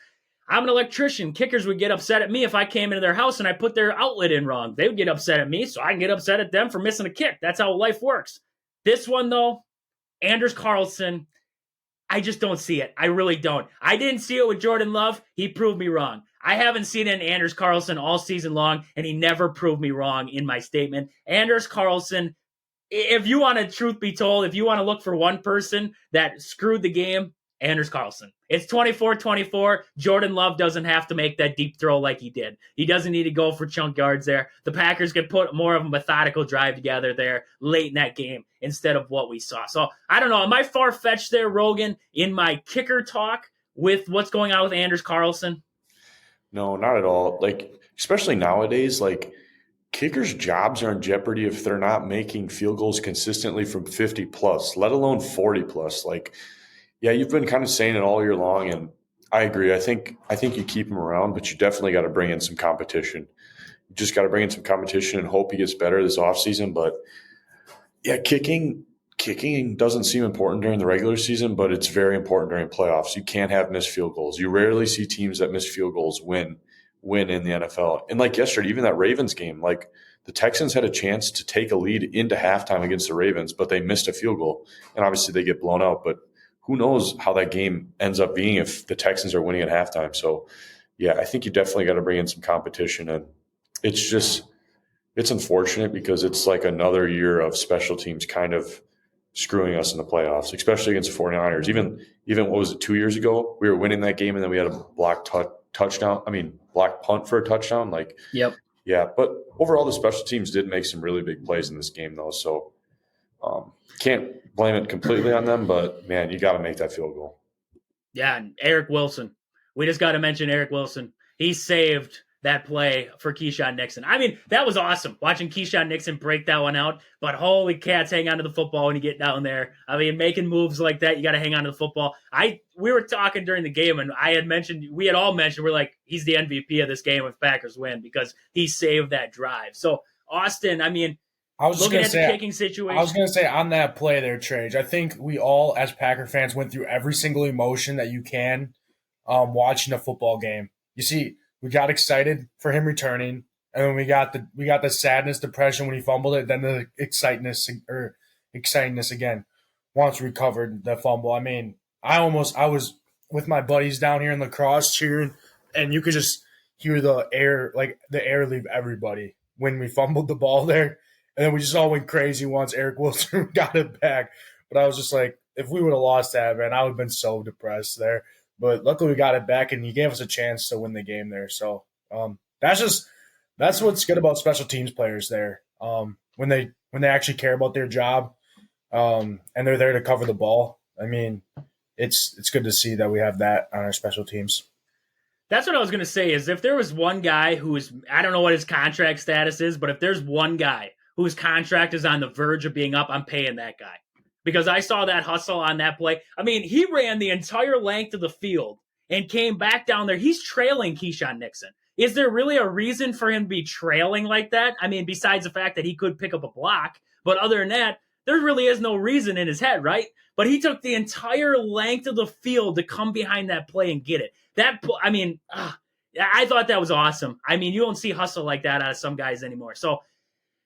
I'm an electrician. Kickers would get upset at me if I came into their house and I put their outlet in wrong. They would get upset at me, so I can get upset at them for missing a kick. That's how life works. This one, though, Anders Carlson, I just don't see it. I really don't. I didn't see it with Jordan Love. He proved me wrong. I haven't seen it in Anders Carlson all season long, and he never proved me wrong in my statement. Anders Carlson, if you want to, truth be told, if you want to look for one person that screwed the game, Anders Carlson. It's 24-24. Jordan Love doesn't have to make that deep throw like he did. He doesn't need to go for chunk yards there. The Packers could put more of a methodical drive together there late in that game instead of what we saw. So, I don't know. Am I far-fetched there, Rogan, in my kicker talk with what's going on with Anders Carlson? No, not at all. Especially nowadays, kickers' jobs are in jeopardy if they're not making field goals consistently from 50 plus, let alone 40 plus. Yeah, you've been kind of saying it all year long, and I agree. I think you keep him around, but you definitely got to bring in some competition. You just got to bring in some competition and hope he gets better this offseason. But yeah, kicking doesn't seem important during the regular season, but it's very important during playoffs. You can't have missed field goals. You rarely see teams that miss field goals win in the NFL. And yesterday, even that Ravens game, the Texans had a chance to take a lead into halftime against the Ravens, but they missed a field goal. And obviously they get blown out, but who knows how that game ends up being if the Texans are winning at halftime. So, yeah, I think you definitely got to bring in some competition. And it's unfortunate because it's another year of special teams kind of screwing us in the playoffs, especially against the 49ers. Even what was it, 2 years ago? We were winning that game, and then we had a blocked block punt for a touchdown. Like, Yep. yeah, but overall the special teams did make some really big plays in this game though. So can't blame it completely on them, but man, you got to make that field goal. Yeah, and Eric Wilson. We just got to mention Eric Wilson. He saved that play for Keyshawn Nixon. I mean, that was awesome watching Keyshawn Nixon break that one out. But holy cats, hang on to the football when you get down there. I mean, making moves like that, you got to hang on to the football. We were talking during the game, and we had all mentioned, we're like, he's the MVP of this game if Packers win because he saved that drive. So Austin, I mean, looking at the kicking situation. I was going to say on that play there, Trage, I think we all, as Packer fans, went through every single emotion that you can watching a football game. You see, we got excited for him returning, and then we got the sadness, depression when he fumbled it, then the excitingness again once recovered the fumble. I mean, I was with my buddies down here in La Crosse cheering, and you could just hear the air leave everybody when we fumbled the ball there. And then we just all went crazy once Eric Wilson got it back. But I was just like, if we would have lost that, man, I would have been so depressed there. But luckily we got it back, and he gave us a chance to win the game there. So that's what's good about special teams players there. When they actually care about their job and they're there to cover the ball. I mean, it's good to see that we have that on our special teams. That's what I was going to say is if there was one guy who is, I don't know what his contract status is, but if there's one guy whose contract is on the verge of being up, I'm paying that guy. Because I saw that hustle on that play. I mean, he ran the entire length of the field and came back down there. He's trailing Keyshawn Nixon. Is there really a reason for him to be trailing like that? I mean, besides the fact that he could pick up a block. But other than that, there really is no reason in his head, right? But he took the entire length of the field to come behind that play and get it. I thought that was awesome. I mean, you don't see hustle like that out of some guys anymore. So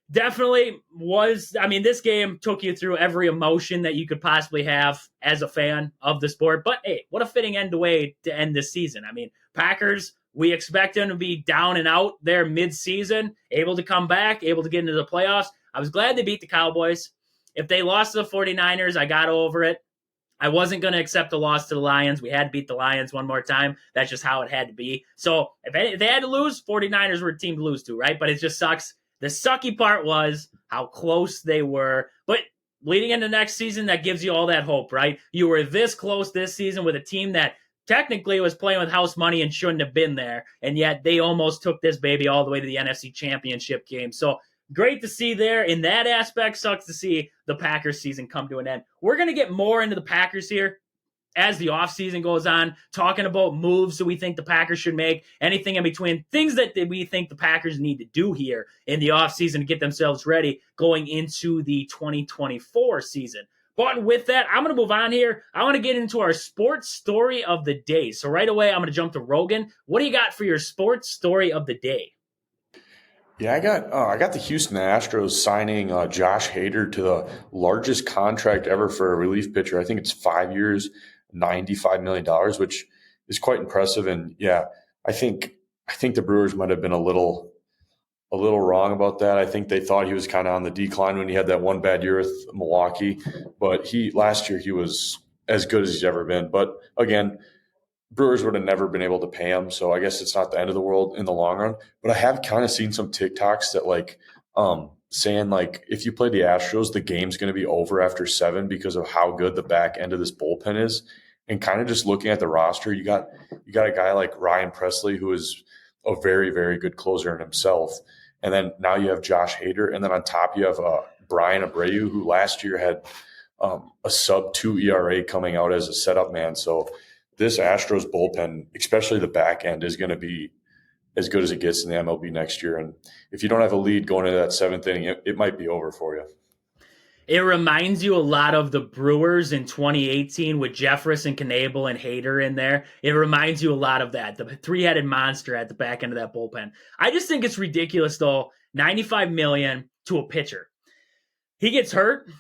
definitely this game took you through every emotion that you could possibly have as a fan of the sport. But hey, what a fitting way to end this season. I mean, Packers, we expect them to be down and out there mid-season, able to come back, able to get into the playoffs. I was glad they beat the Cowboys. If they lost to the 49ers, I got over it. I wasn't going to accept a loss to the Lions. We had to beat the Lions one more time. That's just how it had to be. So if they had to lose, 49ers were a team to lose to, right? But it just sucks. The sucky part was how close they were. But leading into next season, that gives you all that hope, right? You were this close this season with a team that technically was playing with house money and shouldn't have been there. And yet they almost took this baby all the way to the NFC Championship game. So great to see there. In that aspect, sucks to see the Packers season come to an end. We're going to get more into the Packers here as the offseason goes on, talking about moves that we think the Packers should make, anything in between, things that we think the Packers need to do here in the offseason to get themselves ready going into the 2024 season. But with that, I'm going to move on here. I want to get into our sports story of the day. So right away, I'm going to jump to Rogan. What do you got for your sports story of the day? Yeah, I got the Houston Astros signing Josh Hader to the largest contract ever for a relief pitcher. I think it's 5 years, $95 million, which is quite impressive. And yeah, I think the Brewers might have been a little wrong about that. I think they thought he was kind of on the decline when he had that one bad year with Milwaukee, but last year he was as good as he's ever been. But again, Brewers would have never been able to pay him, so I guess it's not the end of the world in the long run. But I have kind of seen some TikToks that saying if you play the Astros, the game's going to be over after 7 because of how good the back end of this bullpen is. And kind of just looking at the roster, you got a guy like Ryan Presley, who is a very, very good closer in himself. And then now you have Josh Hader, and then on top you have Brian Abreu, who last year had a sub-2 ERA coming out as a setup man. So this Astros bullpen, especially the back end, is going to be as good as it gets in the MLB next year. And if you don't have a lead going into that 7th inning, it might be over for you. It reminds you a lot of the Brewers in 2018 with Jefferson, Knebel, and Hader in there. It reminds you a lot of that, the three-headed monster at the back end of that bullpen. I just think it's ridiculous, though, $95 million to a pitcher. He gets hurt.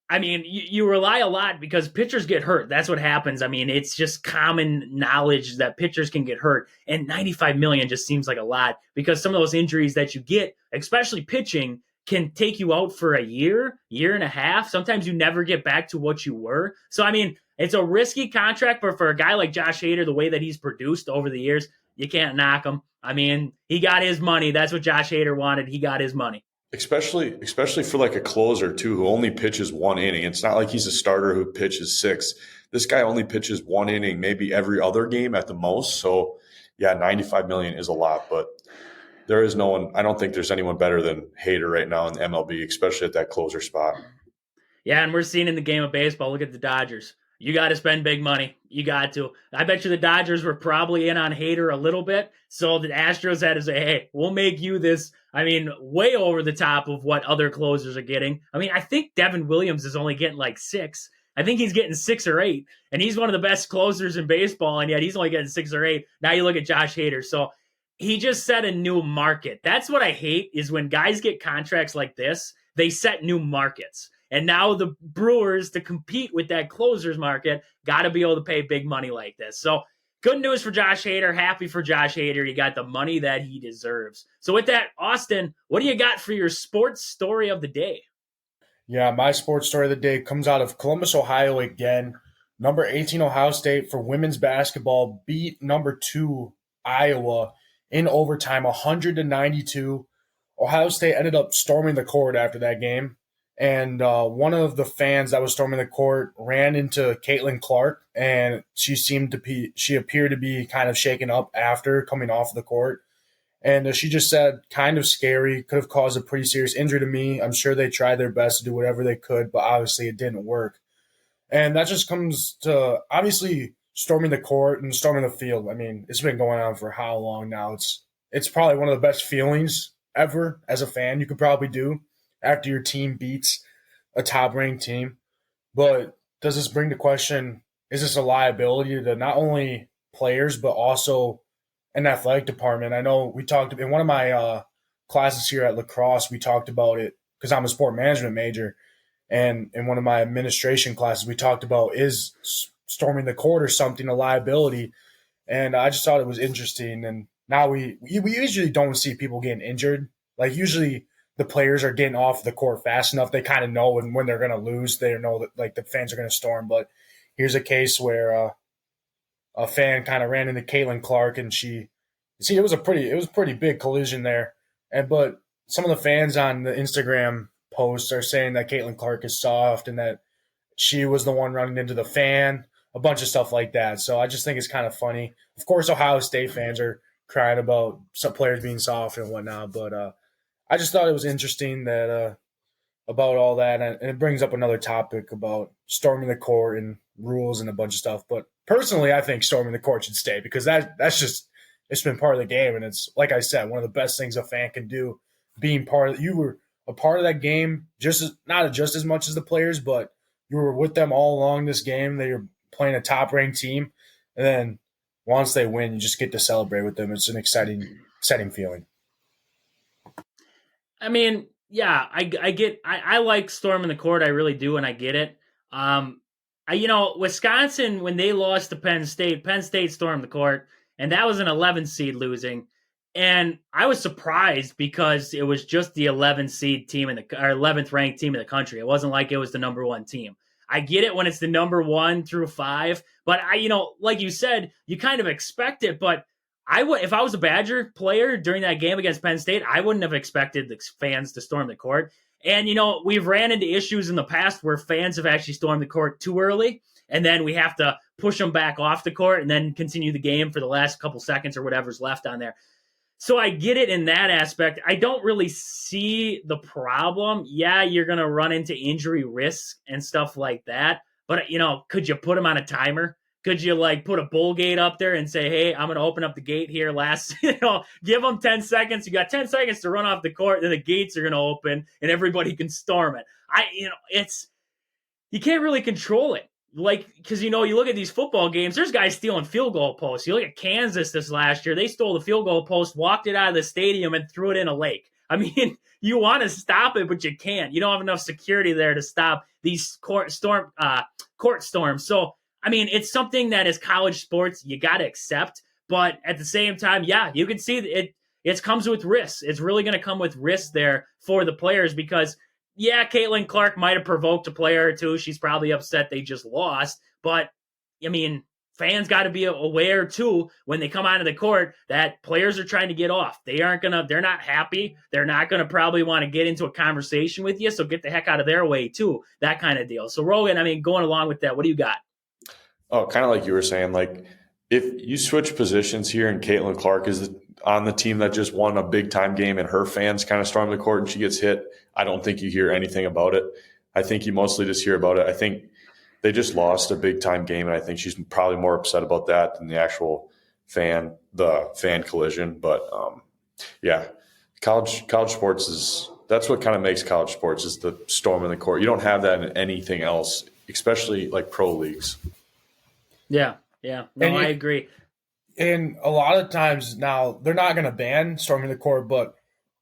I mean, you rely a lot because pitchers get hurt. That's what happens. I mean, it's just common knowledge that pitchers can get hurt. And $95 million just seems like a lot because some of those injuries that you get, especially pitching, can take you out for a year and a half. Sometimes you never get back to what you were. So, I mean, it's a risky contract, but for a guy like Josh Hader, the way that he's produced over the years, You can't knock him. I mean, he got his money. That's what Josh Hader wanted. He got his money. Especially for like a closer too, who only pitches one inning. It's not like he's a starter who pitches six. This guy only pitches one inning, maybe every other game at the most. So yeah, 95 million is a lot, but there is no one. I don't think there's anyone better than Hader right now in the MLB, especially at that closer spot. Yeah, and we're seeing in the game of baseball, look at the Dodgers. You got to spend big money. You got to. I bet you the Dodgers were probably in on Hader a little bit. So the Astros had to say, hey, we'll make you this, I mean, way over the top of what other closers are getting. I mean, I think Devin Williams is only getting like 6. I think he's getting 6 or 8. And he's one of the best closers in baseball, and yet he's only getting 6 or 8. Now you look at Josh Hader. So he just set a new market. That's what I hate is when guys get contracts like this, they set new markets. And now the Brewers, to compete with that closers market, got to be able to pay big money like this. So good news for Josh Hader. Happy for Josh Hader. You got the money that he deserves. So with that, Austin, what do you got for your sports story of the day? Yeah, my sports story of the day comes out of Columbus, Ohio again. Number 18 Ohio State for women's basketball beat number 2 Iowa in overtime, 100-92. Ohio State ended up storming the court after that game. And one of the fans that was storming the court ran into Caitlin Clark, and she appeared to be kind of shaken up after coming off the court. And she just said, kind of scary, could have caused a pretty serious injury to me. I'm sure they tried their best to do whatever they could, but obviously it didn't work. And that just comes to obviously storming the court and storming the field. I mean, it's been going on for how long now? It's probably one of the best feelings ever as a fan you could probably do after your team beats a top-ranked team. But does this bring the question, is this a liability to not only players but also an athletic department? I know we talked in one of my classes here at lacrosse, we talked about it because I'm a sport management major. And in one of my administration classes, we talked about is storming the court or something a liability. And I just thought it was interesting. And now we usually don't see people getting injured. Like usually the players are getting off the court fast enough. They kind of know when they're going to lose. They know that like the fans are going to storm. But here's a case where a fan kind of ran into Caitlin Clark, and it was a pretty big collision there. But some of the fans on the Instagram posts are saying that Caitlin Clark is soft and that she was the one running into the fan, a bunch of stuff like that. So I just think it's kind of funny. Of course, Ohio State fans are crying about some players being soft and whatnot, but I just thought it was interesting that about all that, and it brings up another topic about storming the court and rules and a bunch of stuff. But personally, I think storming the court should stay because that's just it's been part of the game, and it's like I said, one of the best things a fan can do. Being part of you were a part of that game, not just as much as the players, but you were with them all along this game. They were playing a top ranked team, and then once they win, you just get to celebrate with them. It's an exciting feeling. I mean, yeah, I like storming the court. I really do, and I get it. Wisconsin, when they lost to Penn State stormed the court, and that was an 11 seed losing. And I was surprised because it was just the 11th seed team or 11th ranked team in the country. It wasn't like it was the number 1 team. I get it when it's the number 1 through 5, but like you said, you kind of expect it, but if I was a Badger player during that game against Penn State, I wouldn't have expected the fans to storm the court. And, we've ran into issues in the past where fans have actually stormed the court too early, and then we have to push them back off the court and then continue the game for the last couple seconds or whatever's left on there. So I get it in that aspect. I don't really see the problem. Yeah, you're going to run into injury risk and stuff like that. But, could you put them on a timer? Could you put a bull gate up there and say, hey, I'm going to open up the gate here give them 10 seconds. You got 10 seconds to run off the court. Then the gates are going to open and everybody can storm it. You can't really control it. Because, you look at these football games, there's guys stealing field goal posts. You look at Kansas this last year, they stole the field goal post, walked it out of the stadium, and threw it in a lake. I mean, you want to stop it, but you can't. You don't have enough security there to stop these court storms. So, I mean, it's something that as college sports, you got to accept. But at the same time, yeah, you can see it comes with risks. It's really going to come with risks there for the players because – yeah, Caitlin Clark might have provoked a player or two. She's probably upset they just lost. But, I mean, fans got to be aware too when they come onto the court that players are trying to get off. They're not happy. They're not gonna probably want to get into a conversation with you. So get the heck out of their way too. That kind of deal. So Rogan, I mean, going along with that, what do you got? Oh, kind of like you were saying, like if you switch positions here and Caitlin Clark is on the team that just won a big time game and her fans kind of storm the court and she gets hit, I don't think you hear anything about it. I think you mostly just hear about it. I think they just lost a big time game, and I think she's probably more upset about that than the actual fan collision. But yeah, college sports that's what kind of makes college sports is the storm in the court. You don't have that in anything else, especially like pro leagues. Yeah. No, I agree. And a lot of times now they're not going to ban storming the court, but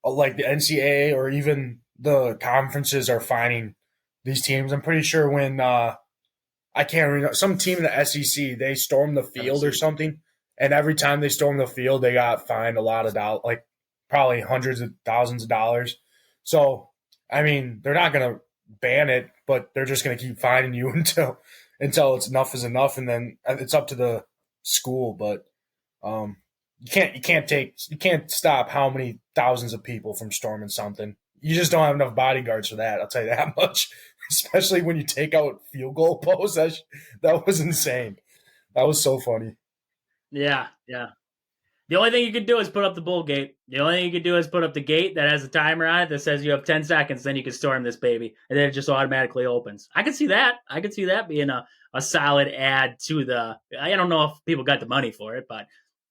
like the NCAA or even the conferences are fining these teams. I'm pretty sure when I can't remember, some team in the SEC, they stormed the field or something, and every time they stormed the field, they got fined a lot of dollars, like probably hundreds of thousands of dollars. So, I mean, they're not going to ban it, but they're just going to keep fining you until it's enough is enough, and then it's up to the school. But you can't stop how many thousands of people from storming something. You just don't have enough bodyguards for that. I'll tell you that much. Especially when you take out field goal posts. That was insane. That was so funny. Yeah. The only thing you can do is put up the bull gate. The only thing you can do is put up the gate that has a timer on it that says you have 10 seconds, then you can storm this baby. And then it just automatically opens. I could see that. I could see that being a solid add to the – I don't know if people got the money for it, but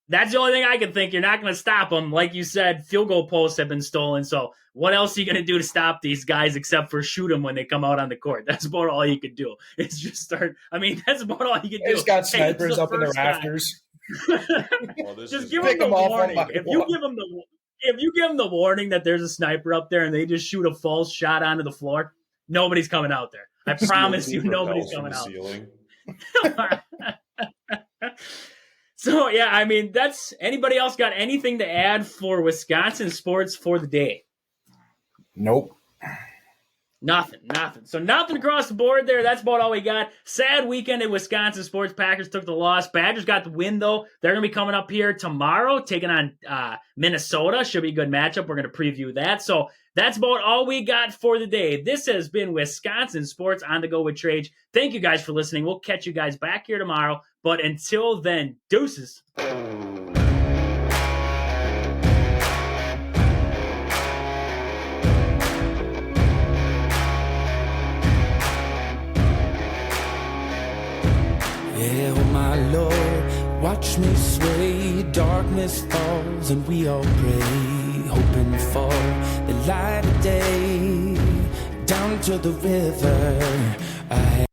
that's the only thing I can think. You're not going to stop them. Like you said, field goal posts have been stolen. So what else are you going to do to stop these guys except for shoot them when they come out on the court? That's about all you could do. It's just start – I mean, that's about all you can do. They just got snipers up in the rafters. Just give them the warning. If you give them the warning that there's a sniper up there and they just shoot a false shot onto the floor, nobody's coming out there. I promise you, nobody's coming out. So yeah, I mean, that's anybody else got anything to add for Wisconsin sports for the day? Nope. Nothing. So nothing across the board there. That's about all we got. Sad weekend in Wisconsin sports. Packers took the loss. Badgers got the win, though. They're going to be coming up here tomorrow, taking on Minnesota. Should be a good matchup. We're going to preview that. So that's about all we got for the day. This has been Wisconsin Sports on the Go with Trage. Thank you guys for listening. We'll catch you guys back here tomorrow. But until then, deuces. Yeah, oh my Lord, watch me sway. Darkness falls and we all pray, hoping for the light of day. Down to the river I